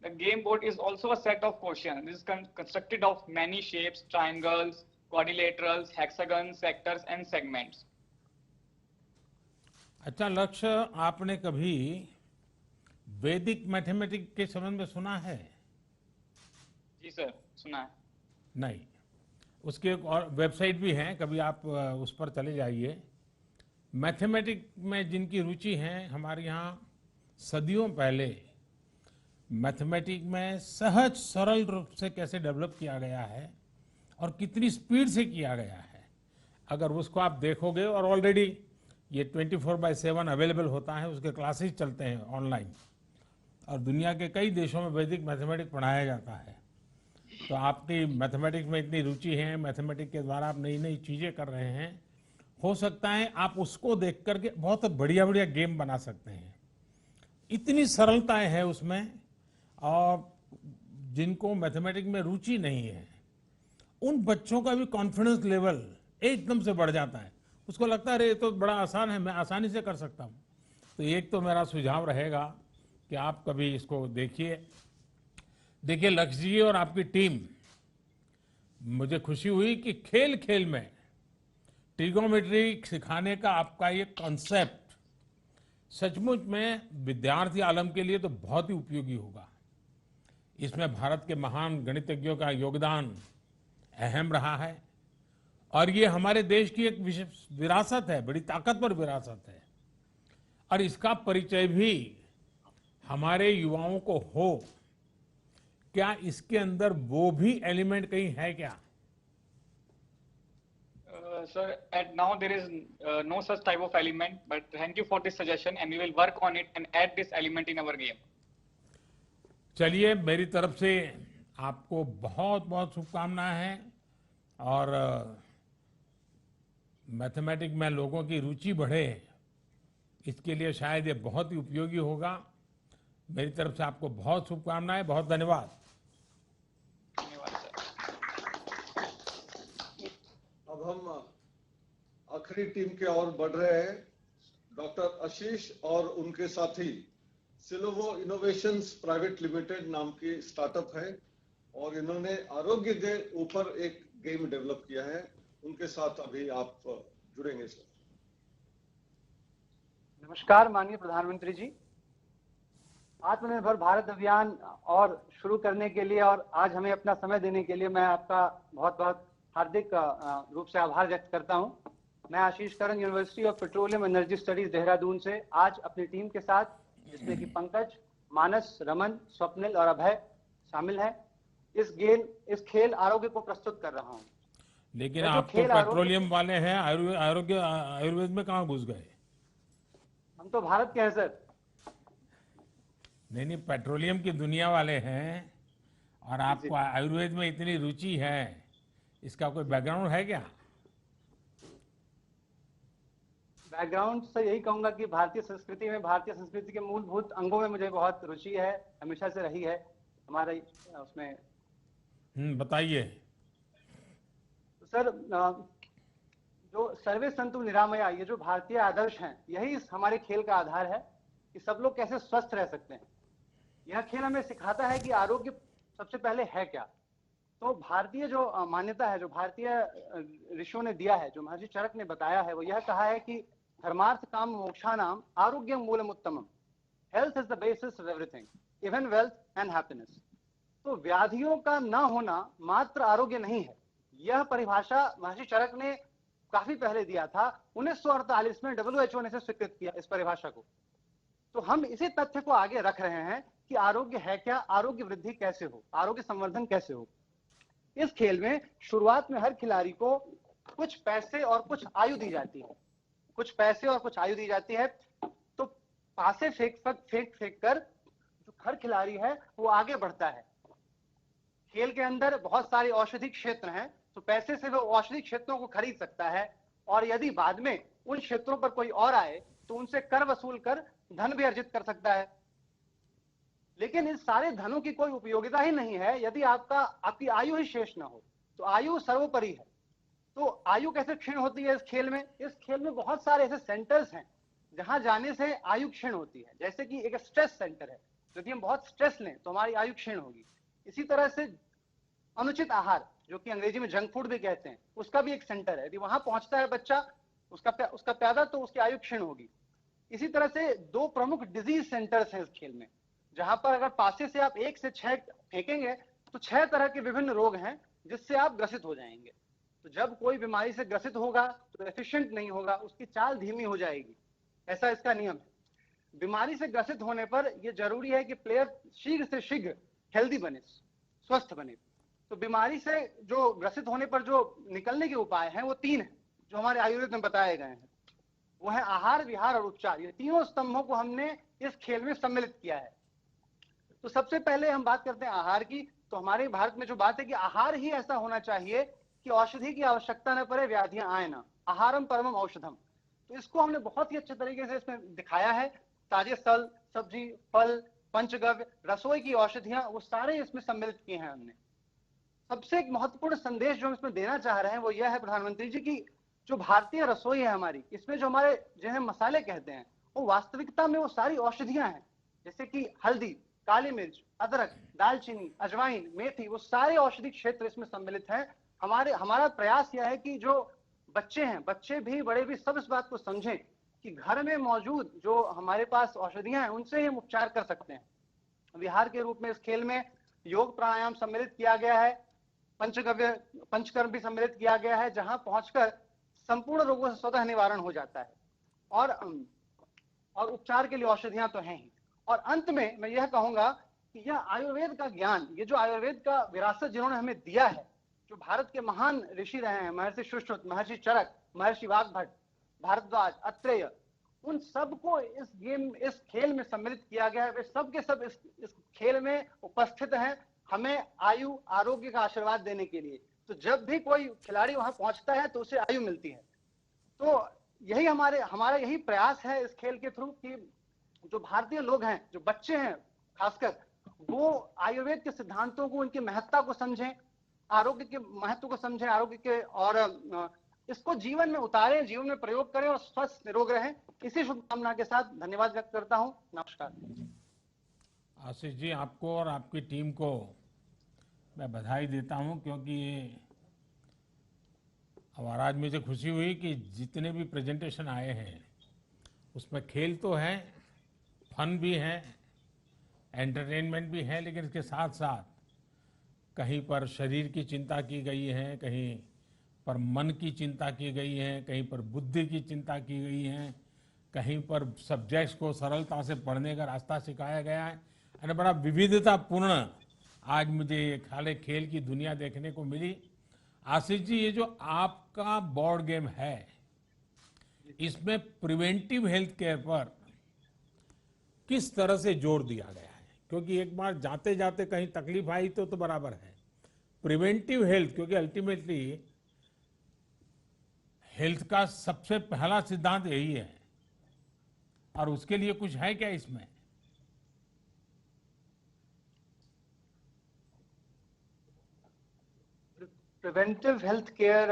the game board is also a set of questions. This is constructed of many shapes, triangles, quadrilaterals, hexagons, sectors, and segments. अच्छा लक्ष्य, आपने कभी वैदिक mathematics के संबंध में सुना है? जी सर, सुना है। नहीं, उसकी एक और वेबसाइट भी है, कभी आप उस पर चले जाइए। मैथमेटिक्स में जिनकी रुचि है, हमारे यहाँ सदियों पहले मैथमेटिक्स में सहज सरल रूप से कैसे डेवलप किया गया है और कितनी स्पीड से किया गया है, अगर उसको आप देखोगे, और ऑलरेडी ये 24/7 अवेलेबल होता है, उसके क्लासेस चलते हैं ऑनलाइन, और दुनिया के कई देशों में वैदिक मैथमेटिक्स पढ़ाया जाता है। तो आपकी मैथमेटिक्स में इतनी रुचि है, मैथमेटिक्स के द्वारा आप नई नई चीज़ें कर रहे हैं, हो सकता है आप उसको देख करके बहुत बढ़िया बढ़िया गेम बना सकते हैं। इतनी सरलता है उसमें, और जिनको मैथमेटिक्स में रुचि नहीं है उन बच्चों का भी कॉन्फिडेंस लेवल एकदम से बढ़ जाता है। उसको लगता है अरे ये तो बड़ा आसान है, मैं आसानी से कर सकता हूँ। तो एक तो मेरा सुझाव रहेगा कि आप कभी इसको देखिए। देखिए लक्ष्य जी और आपकी टीम, मुझे खुशी हुई कि खेल खेल में ट्रिगोनोमेट्री सिखाने का आपका ये कॉन्सेप्ट सचमुच में विद्यार्थी आलम के लिए तो बहुत ही उपयोगी होगा। इसमें भारत के महान गणितज्ञों का योगदान अहम रहा है, और ये हमारे देश की एक विशेष विरासत है, बड़ी ताकतवर विरासत है, और इसका परिचय भी हमारे युवाओं को हो। क्या इसके अंदर वो भी एलिमेंट कहीं है क्या? Sir, at now there is no such type of element, but thank you for this suggestion and we will work on it and add this element in our game. चलिए, मेरी तरफ से आपको बहुत बहुत शुभकामनाएं हैं, और मैथमेटिक्स में लोगों की रुचि बढ़े, इसके लिए शायद ये बहुत ही उपयोगी होगा। मेरी तरफ से आपको बहुत शुभकामनाएं, बहुत धन्यवाद। अब हम आखिरी टीम के ओर बढ़ रहे हैं। डॉक्टर आशीष और उनके साथी सिलोवो इनोवेशंस प्राइवेट लिमिटेड नाम की स्टार्टअप है, और इन्होंने आरोग्य के ऊपर एक गेम डेवलप किया है। उनके साथ अभी आप जुड़ेंगे सर। नमस्कार माननीय प्रधानमंत्री जी, आत्मनिर्भर भारत अभियान और शुरू करने के लिए और आज हमें अपना समय देने के लिए मैं आपका बहुत बहुत हार्दिक रूप से आभार व्यक्त करता हूं। मैं Ashish Karan, university of petroleum energy studies Dehradun से आज अपनी टीम के साथ, जिसमें कि पंकज, मानस, रमन, स्वप्निल और अभय शामिल हैं, इस खेल आरोग्य को प्रस्तुत कर रहा हूं। लेकिन आप तो पेट्रोलियम वाले हैं, आयुर्वेद में कहाँ घुस गए? हम तो भारत के हैं सर। नहीं, पेट्रोलियम की दुनिया वाले हैं, और आपको आयुर्वेद में इतनी रुचि है, इसका कोई बैकग्राउंड है क्या? बैकग्राउंड से यही कहूंगा कि भारतीय संस्कृति के मूलभूत अंगों में मुझे बहुत रुचि है, हमेशा से रही है हमारे उसमें। बताइए। तो सर, जो सर्वे संतु निरामया, ये जो भारतीय आदर्श हैं, यही हमारे खेल का आधार है कि सब लोग कैसे स्वस्थ रह सकते हैं। यह खेल हमें सिखाता है कि आरोग्य सबसे पहले है क्या। तो भारतीय जो मान्यता है, जो भारतीय ऋषियों ने दिया है, जो महर्षि चरक ने बताया है, वो यह कहा है कि धर्मार्थ काम मोक्षाणाम आरोग्यम मूलम उत्तमम। Health is the basis of everything, even wealth and happiness. तो व्याधियों का न होना मात्र आरोग्य नहीं है। यह परिभाषा महर्षि चरक ने काफी पहले दिया था। 1948 में WHO ने इसे स्वीकृत किया, इस परिभाषा को। तो हम इसी तथ्य को आगे रख रहे हैं कि आरोग्य है क्या, आरोग्य वृद्धि कैसे हो, आरोग्य संवर्धन कैसे हो। इस खेल में शुरुआत में हर खिलाड़ी को कुछ पैसे और कुछ आयु दी जाती है, कुछ पैसे और कुछ आयु दी जाती है। तो पासे फेंक कर जो हर खिलाड़ी है वो आगे बढ़ता है। खेल के अंदर बहुत सारे औषधि क्षेत्र हैं, तो पैसे से वो औषधि क्षेत्रों को खरीद सकता है, और यदि बाद में उन क्षेत्रों पर कोई और आए तो उनसे कर वसूल कर धन भी अर्जित कर सकता है। लेकिन इस सारे धनों की कोई उपयोगिता ही नहीं है यदि आपकी आयु ही शेष ना हो। तो आयु सर्वोपरि है। तो आयु कैसे क्षीण होती है इस खेल में? इस खेल में बहुत सारे ऐसे सेंटर्स हैं जहां जाने से आयु क्षीण होती है। जैसे कि एक स्ट्रेस सेंटर है, यदि हम बहुत स्ट्रेस लें तो हमारी आयु क्षीण होगी। इसी तरह से अनुचित आहार, जो कि अंग्रेजी में जंक फूड भी कहते हैं, उसका भी एक सेंटर है। यदि वहां पहुंचता है बच्चा उसका प्यादा, तो उसकी आयु क्षीण होगी। इसी तरह से दो प्रमुख डिजीज सेंटर्स हैं इस खेल में, जहां पर अगर पासे से आप 1 से 6 फेंकेंगे तो 6 तरह के विभिन्न रोग हैं जिससे आप ग्रसित हो जाएंगे। तो जब कोई बीमारी से ग्रसित होगा तो एफिशिएंट नहीं होगा, उसकी चाल धीमी हो जाएगी, ऐसा इसका नियम है। बीमारी से ग्रसित होने पर यह जरूरी है कि प्लेयर शीघ्र से शीघ्र हेल्दी बने, स्वस्थ बने। तो बीमारी से जो ग्रसित होने पर जो निकलने के उपाय हैं वो 3 हैं जो हमारे आयुर्वेद में बताए गए हैं। वो है आहार, विहार और उपचार। ये तीनों स्तंभों को हमने इस खेल में सम्मिलित किया है। तो सबसे पहले हम बात करते हैं आहार की। तो हमारे भारत में जो बात है कि आहार ही ऐसा होना चाहिए कि औषधि की आवश्यकता न पड़े, व्याधियां आए ना। आहारम परमम औषधम। तो इसको हमने बहुत ही अच्छे तरीके से इसमें दिखाया है। ताजे फल, सब्जी, फल, पंचगव्य, रसोई की औषधियां, वो सारे इसमें सम्मिलित किए हैं हमने। सबसे एक महत्वपूर्ण संदेश जो हम इसमें देना चाह रहे हैं वो यह है प्रधानमंत्री जी की जो भारतीय रसोई है हमारी, इसमें जो हमारे जिन्हें मसाले कहते हैं वो वास्तविकता में वो सारी औषधियां हैं। जैसे कि हल्दी, काली मिर्च, अदरक, दालचीनी, अजवाइन, मेथी, वो सारे औषधि क्षेत्र इसमें सम्मिलित हैं। हमारा प्रयास यह है कि जो बच्चे हैं, बच्चे भी बड़े भी, सब इस बात को समझें कि घर में मौजूद जो हमारे पास औषधियां हैं उनसे हम उपचार कर सकते हैं। विहार के रूप में इस खेल में योग प्राणायाम सम्मिलित किया गया है, पंचकर्म भी सम्मिलित किया गया है, जहां पहुंचकर संपूर्ण रोगों से स्वतः निवारण हो जाता है। और उपचार के लिए औषधियां तो हैं ही। और अंत में मैं यह कहूंगा कि यह आयुर्वेद का ज्ञान, ये जो आयुर्वेद का विरासत जिन्होंने हमें दिया है, जो भारत के महान ऋषि रहे हैं, महर्षि सुश्रुत, महर्षि चरक, महर्षि वाग्भट, भारद्वाज, अत्रेय, उन सबको इस खेल में सम्मिलित किया गया है। वे सब के सब इस खेल में उपस्थित हैं हमें आयु, आरोग्य का आशीर्वाद देने के लिए। तो जब भी कोई खिलाड़ी वहां पहुंचता है तो उसे आयु मिलती है। तो यही हमारा यही प्रयास है इस खेल के थ्रू कि जो भारतीय लोग हैं, जो बच्चे हैं खासकर, वो आयुर्वेद के सिद्धांतों को, उनकी महत्ता को समझें, आरोग्य के महत्व को समझें, आरोग्य के, और इसको जीवन में उतारें, जीवन में प्रयोग करें और स्वस्थ निरोग रहें। इसी शुभकामना के साथ धन्यवाद व्यक्त करता हूं। नमस्कार। आशीष जी, आपको और आपकी टीम को मैं बधाई देता हूं, क्योंकि और आज मुझे खुशी हुई कि जितने भी प्रेजेंटेशन आए हैं उसमें खेल तो है, फन भी है, एंटरटेनमेंट भी है, लेकिन इसके साथ साथ कहीं पर शरीर की चिंता की गई है, कहीं पर मन की चिंता की गई है, कहीं पर बुद्धि की चिंता की गई है, कहीं पर सब्जेक्ट्स को सरलता से पढ़ने का रास्ता सिखाया गया है। और बड़ा विविधतापूर्ण आज मुझे खाली खेल की दुनिया देखने को मिली। आशीष जी, ये जो आपका बोर्ड गेम है, इसमें प्रिवेंटिव हेल्थ केयर पर किस तरह से जोर दिया गया है? क्योंकि एक बार जाते जाते कहीं तकलीफ आई तो बराबर है। प्रिवेंटिव हेल्थ, क्योंकि अल्टीमेटली हेल्थ का सबसे पहला सिद्धांत यही है, और उसके लिए कुछ है क्या इसमें? प्रिवेंटिव हेल्थ केयर,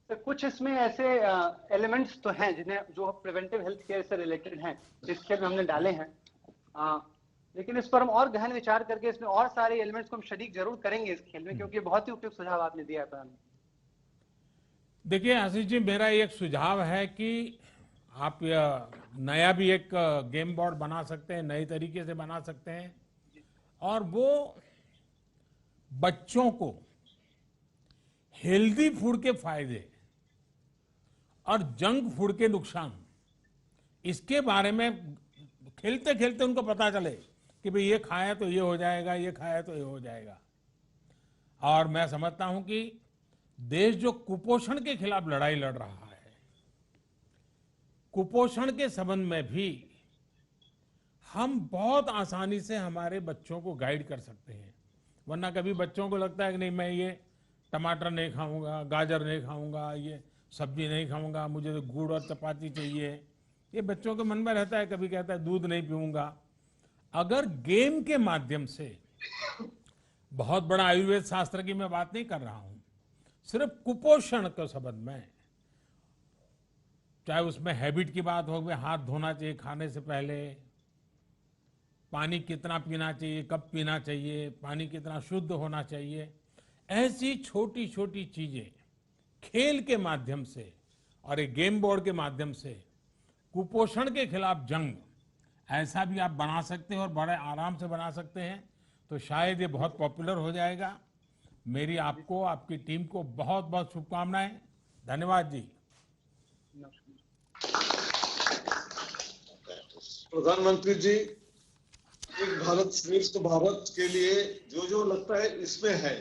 कुछ इसमें ऐसे एलिमेंट्स तो हैं जो प्रिवेंटिव हेल्थ केयर से रिलेटेड हैं, इस खेल में हमने डाले हैं। लेकिन इस पर हम और गहन विचार करके इसमें और सारे एलिमेंट्स को हम शरीक जरूर करेंगे इस खेल में, क्योंकि बहुत ही उपयुक्त सुझाव आपने दिया है। देखिए आशीष जी, मेरा एक सुझाव है कि आप नया भी एक गेम बोर्ड बना सकते हैं, नए तरीके से बना सकते हैं, और वो बच्चों को हेल्दी फूड के फायदे और जंक फूड के नुकसान, इसके बारे में खेलते खेलते उनको पता चले कि भाई ये खाया तो ये हो जाएगा, ये खाया तो ये हो जाएगा। और मैं समझता हूं कि देश जो कुपोषण के खिलाफ लड़ाई लड़ रहा है, कुपोषण के संबंध में भी हम बहुत आसानी से हमारे बच्चों को गाइड कर सकते हैं। वरना कभी बच्चों को लगता है कि नहीं, मैं ये टमाटर नहीं खाऊंगा, गाजर नहीं खाऊंगा, ये सब्जी नहीं खाऊंगा, मुझे तो गुड़ और चपाती चाहिए। ये बच्चों के मन में रहता है। कभी कहता है दूध नहीं पीऊंगा। अगर गेम के माध्यम से, बहुत बड़ा आयुर्वेद शास्त्र की मैं बात नहीं कर रहा हूं, सिर्फ कुपोषण के संबंध में, चाहे उसमें हैबिट की बात हो, हाथ धोना चाहिए खाने से पहले, पानी कितना पीना चाहिए, कब पीना चाहिए, पानी कितना शुद्ध होना चाहिए, ऐसी छोटी छोटी चीजें खेल के माध्यम से और एक गेम बोर्ड के माध्यम से कुपोषण के खिलाफ जंग ऐसा भी आप बना सकते हैं और बड़े आराम से बना सकते हैं, तो शायद ये बहुत पॉपुलर हो जाएगा। मेरी आपको, आपकी टीम को बहुत बहुत शुभकामनाएं। धन्यवाद जी। प्रधानमंत्री जी, एक भारत श्रेष्ठ भारत के लिए जो लगता है इसमें है,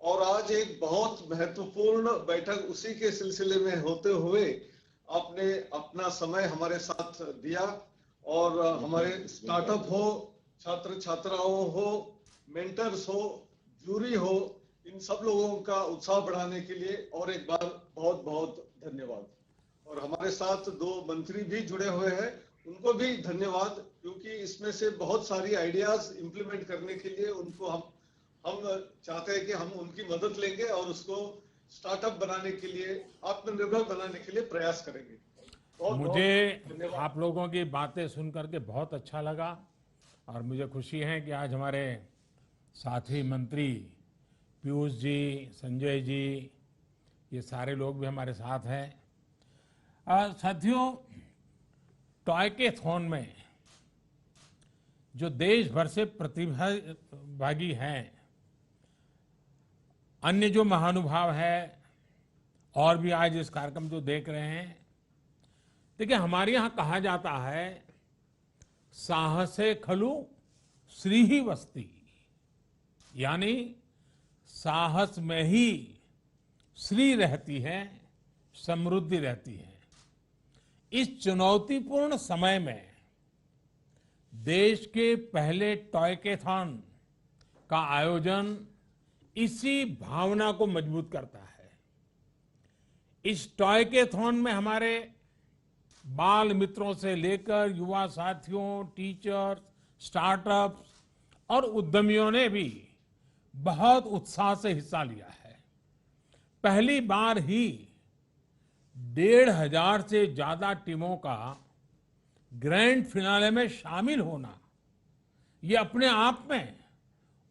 और आज एक बहुत महत्वपूर्ण बैठक उसी के सिलसिले में होते हुए आपने अपना समय हमारे साथ दिया, और हमारे स्टार्टअप हो, छात्र छात्राओं हो, मेंटर्स हो, जूरी हो, इन सब लोगों का उत्साह बढ़ाने के लिए और एक बार बहुत बहुत धन्यवाद। और हमारे साथ 2 मंत्री भी जुड़े हुए हैं, उनको भी धन्यवाद, क्योंकि इसमें से बहुत सारी आइडियाज इंप्लीमेंट करने के लिए उनको हम चाहते हैं कि हम उनकी मदद लेंगे और उसको स्टार्टअप बनाने के लिए, आत्मनिर्भर बनाने के लिए प्रयास करेंगे। मुझे आप लोगों की बातें सुन करके बहुत अच्छा लगा, और मुझे खुशी है कि आज हमारे साथी मंत्री पीयूष जी, संजय जी, ये सारे लोग भी हमारे साथ हैं। साथियों, टॉयकेथॉन में जो देश भर से प्रतिभागी हैं, अन्य जो महानुभाव है, और भी आज इस कार्यक्रम जो देख रहे हैं, देखिए हमारे यहाँ कहा जाता है, साहसे खलु श्री ही वस्ती, यानी साहस में ही श्री रहती है, समृद्धि रहती है। इस चुनौतीपूर्ण समय में देश के पहले टॉयकेथॉन का आयोजन इसी भावना को मजबूत करता है। इस टॉयकेथॉन में हमारे बाल मित्रों से लेकर युवा साथियों, टीचर्स, स्टार्टअप्स और उद्यमियों ने भी बहुत उत्साह से हिस्सा लिया है। पहली बार ही 1,500 से ज्यादा टीमों का ग्रैंड फिनाले में शामिल होना, ये अपने आप में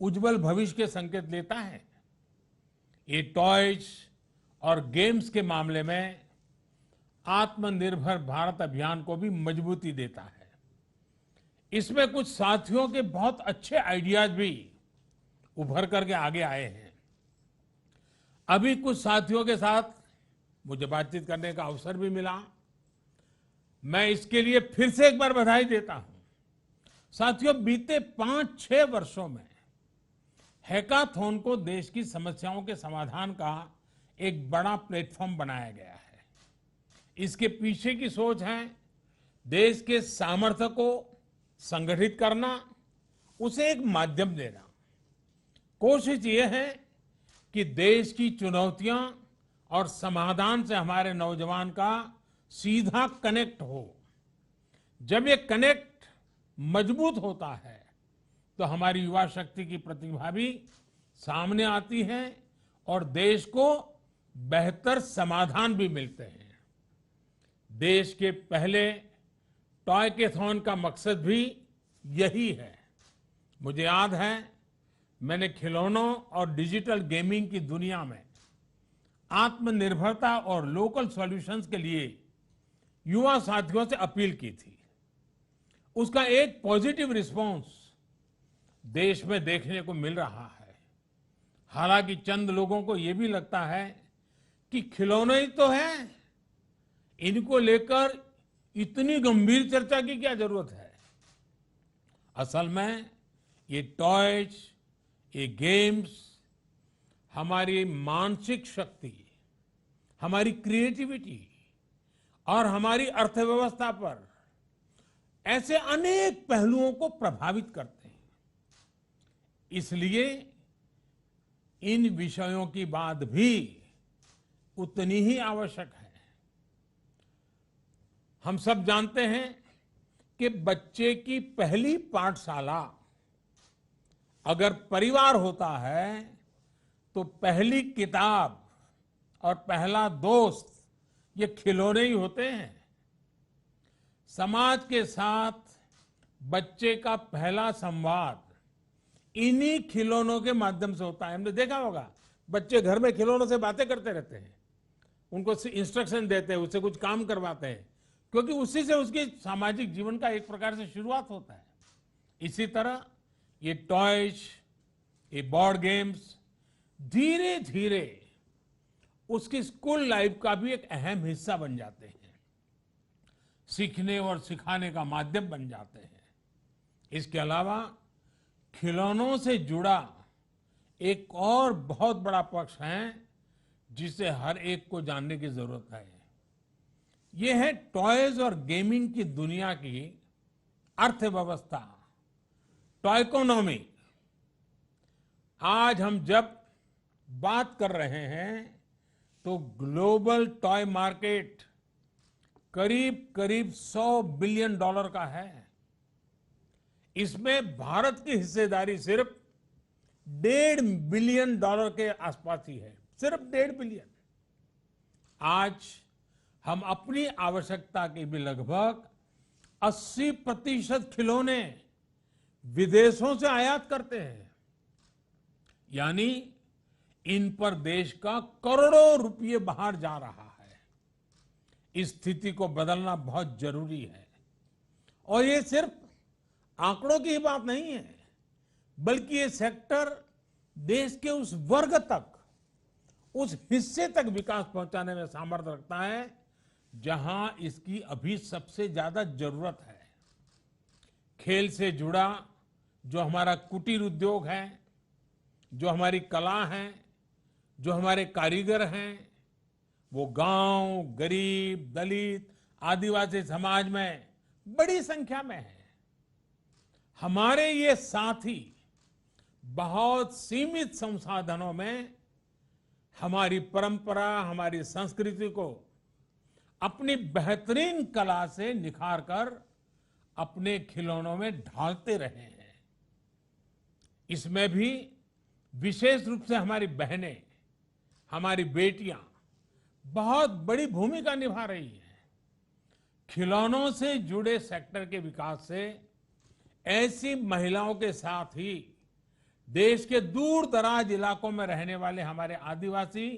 उज्जवल भविष्य के संकेत देता है। ये टॉयज और गेम्स के मामले में आत्मनिर्भर भारत अभियान को भी मजबूती देता है। इसमें कुछ साथियों के बहुत अच्छे आइडियाज भी उभर करके आगे आए हैं। अभी कुछ साथियों के साथ मुझे बातचीत करने का अवसर भी मिला। मैं इसके लिए फिर से एक बार बधाई देता हूं। साथियों, बीते 5-6 वर्षों में हैकाथॉन को देश की समस्याओं के समाधान का एक बड़ा प्लेटफॉर्म बनाया गया है। इसके पीछे की सोच है देश के सामर्थ्य को संगठित करना, उसे एक माध्यम देना। कोशिश ये है कि देश की चुनौतियां और समाधान से हमारे नौजवान का सीधा कनेक्ट हो। जब ये कनेक्ट मजबूत होता है तो हमारी युवा शक्ति की प्रतिभा भी सामने आती है और देश को बेहतर समाधान भी मिलते हैं। देश के पहले टॉयकेथॉन का मकसद भी यही है। मुझे याद है, मैंने खिलौनों और डिजिटल गेमिंग की दुनिया में आत्मनिर्भरता और लोकल सॉल्यूशंस के लिए युवा साथियों से अपील की थी। उसका एक पॉजिटिव रिस्पांस देश में देखने को मिल रहा है। हालांकि चंद लोगों को यह भी लगता है कि खिलौने ही तो हैं, इनको लेकर इतनी गंभीर चर्चा की क्या जरूरत है। असल में ये टॉयज, ये गेम्स हमारी मानसिक शक्ति, हमारी क्रिएटिविटी और हमारी अर्थव्यवस्था पर ऐसे अनेक पहलुओं को प्रभावित करते हैं। इसलिए इन विषयों की बात भी उतनी ही आवश्यक है। हम सब जानते हैं कि बच्चे की पहली पाठशाला अगर परिवार होता है तो पहली किताब और पहला दोस्त ये खिलौने ही होते हैं। समाज के साथ बच्चे का पहला संवाद इन्हीं खिलौनों के माध्यम से होता है। हमने देखा होगा बच्चे घर में खिलौनों से बातें करते रहते हैं, उनको इंस्ट्रक्शन देते हैं, उससे कुछ काम करवाते हैं, क्योंकि उसी से उसके सामाजिक जीवन का एक प्रकार से शुरुआत होता है। इसी तरह ये टॉयज, ये बोर्ड गेम्स धीरे धीरे उसकी स्कूल लाइफ का भी एक अहम हिस्सा बन जाते हैं, सीखने और सिखाने का माध्यम बन जाते हैं। इसके अलावा खिलौनों से जुड़ा एक और बहुत बड़ा पक्ष है जिसे हर एक को जानने की जरूरत है। ये है टॉयज और गेमिंग की दुनिया की अर्थव्यवस्था, टॉयकोनॉमी। आज हम जब बात कर रहे हैं तो ग्लोबल टॉय मार्केट करीब करीब $100 बिलियन का है। इसमें भारत की हिस्सेदारी सिर्फ $1.5 बिलियन के आसपास ही है, सिर्फ 1.5 बिलियन। आज हम अपनी आवश्यकता के भी लगभग 80% खिलौने विदेशों से आयात करते हैं, यानी इन पर देश का करोड़ों रुपये बाहर जा रहा है। इस स्थिति को बदलना बहुत जरूरी है और ये सिर्फ आंकड़ों की ही बात नहीं है, बल्कि ये सेक्टर देश के उस वर्ग तक, उस हिस्से तक विकास पहुंचाने में सामर्थ्य रखता है जहां इसकी अभी सबसे ज्यादा जरूरत है। खेल से जुड़ा जो हमारा कुटीर उद्योग है, जो हमारी कला है, जो हमारे कारीगर हैं, वो गांव, गरीब, दलित, आदिवासी समाज में बड़ी संख्या में है। हमारे ये साथी बहुत सीमित संसाधनों में हमारी परंपरा, हमारी संस्कृति को अपनी बेहतरीन कला से निखार कर अपने खिलौनों में ढालते रहे हैं। इसमें भी विशेष रूप से हमारी बहनें, हमारी बेटियां बहुत बड़ी भूमिका निभा रही हैं। खिलौनों से जुड़े सेक्टर के विकास से ऐसी महिलाओं के साथ ही देश के दूर दराज इलाकों में रहने वाले हमारे आदिवासी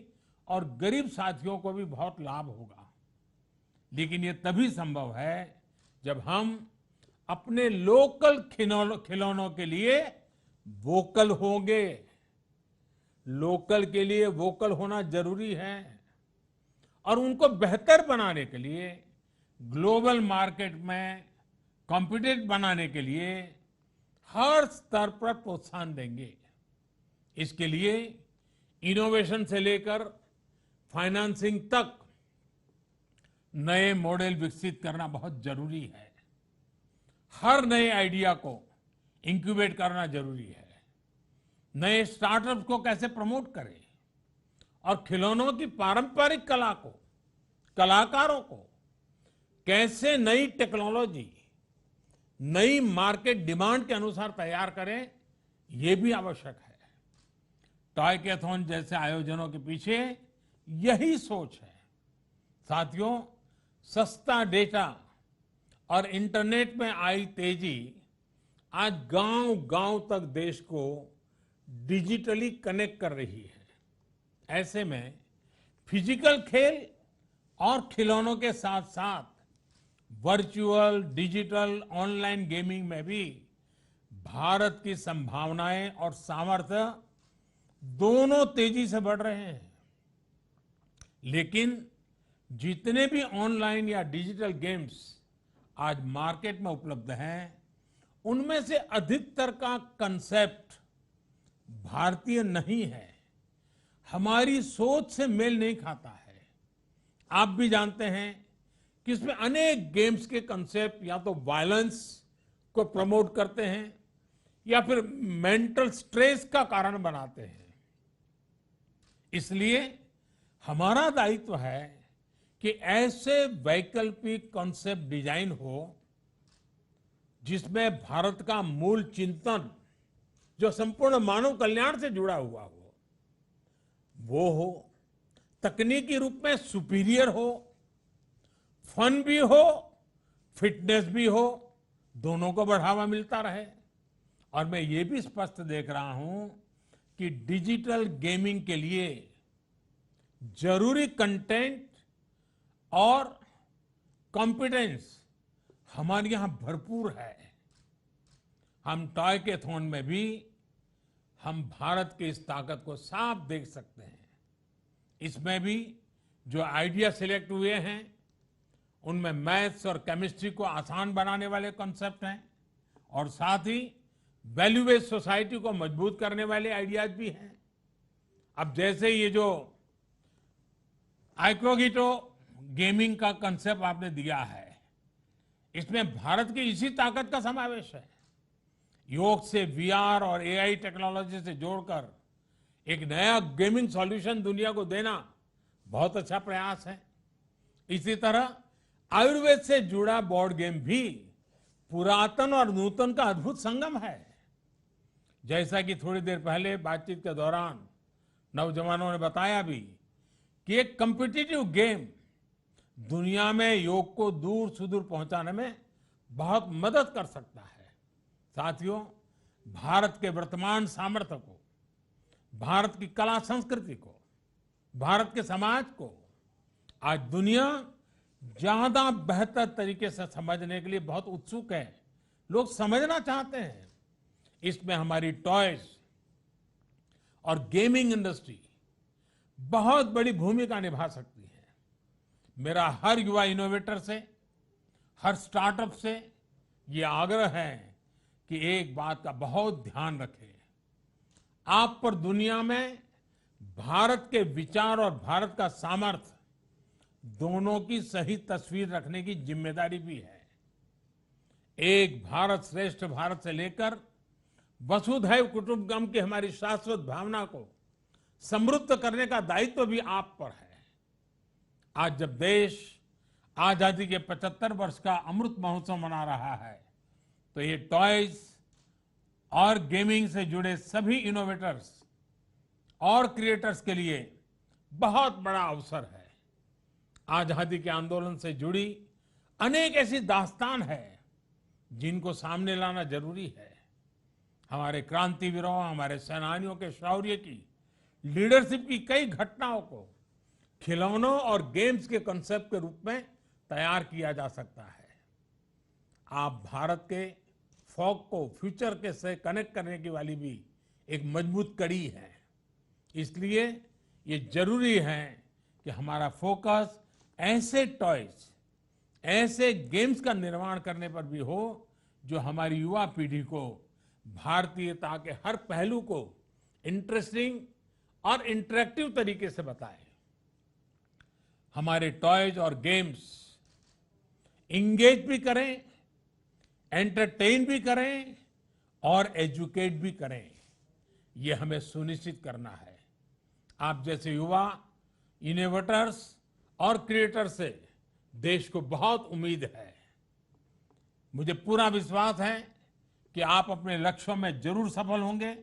और गरीब साथियों को भी बहुत लाभ होगा। लेकिन ये तभी संभव है जब हम अपने लोकल खिलौनों के लिए वोकल होंगे। लोकल के लिए वोकल होना जरूरी है और उनको बेहतर बनाने के लिए, ग्लोबल मार्केट में कॉम्पिटिटिव बनाने के लिए हर स्तर पर प्रोत्साहन देंगे। इसके लिए इनोवेशन से लेकर फाइनेंसिंग तक नए मॉडल विकसित करना बहुत जरूरी है। हर नए आइडिया को इंक्यूबेट करना जरूरी है। नए स्टार्टअप्स को कैसे प्रमोट करें और खिलौनों की पारंपरिक कला को, कलाकारों को कैसे नई टेक्नोलॉजी, नई मार्केट डिमांड के अनुसार तैयार करें, ये भी आवश्यक है। टॉयकैथॉन जैसे आयोजनों के पीछे यही सोच है। साथियों, सस्ता डेटा और इंटरनेट में आई तेजी आज गांव-गांव तक देश को डिजिटली कनेक्ट कर रही है। ऐसे में फिजिकल खेल और खिलौनों के साथ साथ वर्चुअल, डिजिटल, ऑनलाइन गेमिंग में भी भारत की संभावनाएं और सामर्थ्य दोनों तेजी से बढ़ रहे हैं। लेकिन जितने भी ऑनलाइन या डिजिटल गेम्स आज मार्केट में उपलब्ध हैं, उनमें से अधिकतर का कंसेप्ट भारतीय नहीं है, हमारी सोच से मेल नहीं खाता है। आप भी जानते हैं कि इसमें अनेक गेम्स के कंसेप्ट या तो वायलेंस को प्रमोट करते हैं या फिर मेंटल स्ट्रेस का कारण बनाते हैं। इसलिए हमारा दायित्व है कि ऐसे वैकल्पिक कॉन्सेप्ट डिजाइन हो जिसमें भारत का मूल चिंतन जो संपूर्ण मानव कल्याण से जुड़ा हुआ हो, वो हो, तकनीकी रूप में सुपीरियर हो, फन भी हो, फिटनेस भी हो, दोनों को बढ़ावा मिलता रहे। और मैं ये भी स्पष्ट देख रहा हूं कि डिजिटल गेमिंग के लिए जरूरी कंटेंट और कॉम्पिटेंस हमारे यहां भरपूर है। हम टॉयकेथॉन में भी हम भारत की इस ताकत को साफ देख सकते हैं। इसमें भी जो आइडिया सिलेक्ट हुए हैं उनमें मैथ्स और केमिस्ट्री को आसान बनाने वाले कॉन्सेप्ट हैं और साथ ही वैल्यू बेस्ड सोसाइटी को मजबूत करने वाले आइडियाज भी हैं। अब जैसे ये जो आइक्रोगिटो गेमिंग का कंसेप्ट आपने दिया है, इसमें भारत की इसी ताकत का समावेश है। योग से वीआर और एआई टेक्नोलॉजी से जोड़कर एक नया गेमिंग सॉल्यूशन दुनिया को देना बहुत अच्छा प्रयास है। इसी तरह आयुर्वेद से जुड़ा बोर्ड गेम भी पुरातन और नूतन का अद्भुत संगम है। जैसा कि थोड़ी देर पहले बातचीत के दौरान नौजवानों ने बताया भी कि एक कॉम्पिटिटिव गेम दुनिया में योग को दूर सुदूर पहुंचाने में बहुत मदद कर सकता है। साथियों, भारत के वर्तमान सामर्थ्य को, भारत की कला संस्कृति को, भारत के समाज को आज दुनिया ज्यादा बेहतर तरीके से समझने के लिए बहुत उत्सुक है। लोग समझना चाहते हैं। इसमें हमारी टॉयज और गेमिंग इंडस्ट्री बहुत बड़ी भूमिका निभा सकती है। मेरा हर युवा इनोवेटर से, हर स्टार्टअप से ये आग्रह है कि एक बात का बहुत ध्यान रखें। आप पर दुनिया में भारत के विचार और भारत का सामर्थ्य दोनों की सही तस्वीर रखने की जिम्मेदारी भी है। एक भारत श्रेष्ठ भारत से लेकर वसुधैव कुटुंबकम की हमारी शाश्वत भावना को समृद्ध करने का दायित्व भी आप पर है। आज जब देश आजादी के 75 वर्ष का अमृत महोत्सव मना रहा है, तो ये टॉयज और गेमिंग से जुड़े सभी इनोवेटर्स और क्रिएटर्स के लिए बहुत बड़ा अवसर है। आजादी के आंदोलन से जुड़ी अनेक ऐसी दास्तान है जिनको सामने लाना जरूरी है। हमारे क्रांतिवीरों, हमारे सेनानियों के शौर्य की, लीडरशिप की कई घटनाओं को खिलौनों और गेम्स के कॉन्सेप्ट के रूप में तैयार किया जा सकता है। आप भारत के फोक को फ्यूचर के से कनेक्ट करने की वाली भी एक मजबूत कड़ी है। इसलिए ये जरूरी है कि हमारा फोकस ऐसे टॉयज, ऐसे गेम्स का निर्माण करने पर भी हो जो हमारी युवा पीढ़ी को भारतीयता के हर पहलू को इंटरेस्टिंग और इंटरेक्टिव तरीके से बताए। हमारे टॉयज और गेम्स इंगेज भी करें, एंटरटेन भी करें और एजुकेट भी करें। ये हमें सुनिश्चित करना है। आप जैसे युवा इनोवेटर्स और क्रिएटर्स से देश को बहुत उम्मीद है। मुझे पूरा विश्वास है कि आप अपने लक्ष्यों में जरूर सफल होंगे,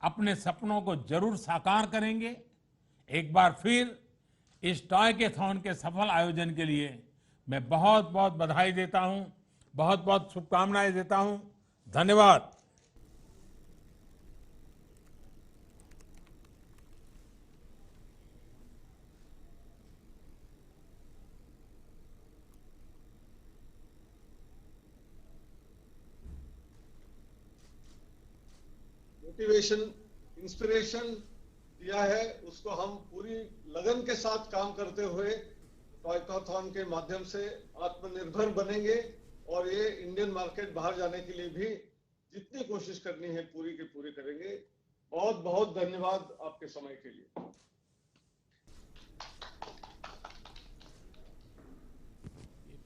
अपने सपनों को जरूर साकार करेंगे। एक बार फिर इस टॉयकेथॉन के सफल आयोजन के लिए मैं बहुत बहुत बधाई देता हूं, बहुत बहुत शुभकामनाएं देता हूं। धन्यवाद। मोटिवेशन, इंस्पिरेशन दिया है, उसको हम पूरी लगन के साथ काम करते हुए टॉयकेथॉन के माध्यम से आत्मनिर्भर बनेंगे और ये इंडियन मार्केट बाहर जाने के लिए भी जितनी कोशिश करनी है पूरी की पूरी करेंगे। बहुत बहुत धन्यवाद आपके समय के लिए।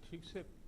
ठीक से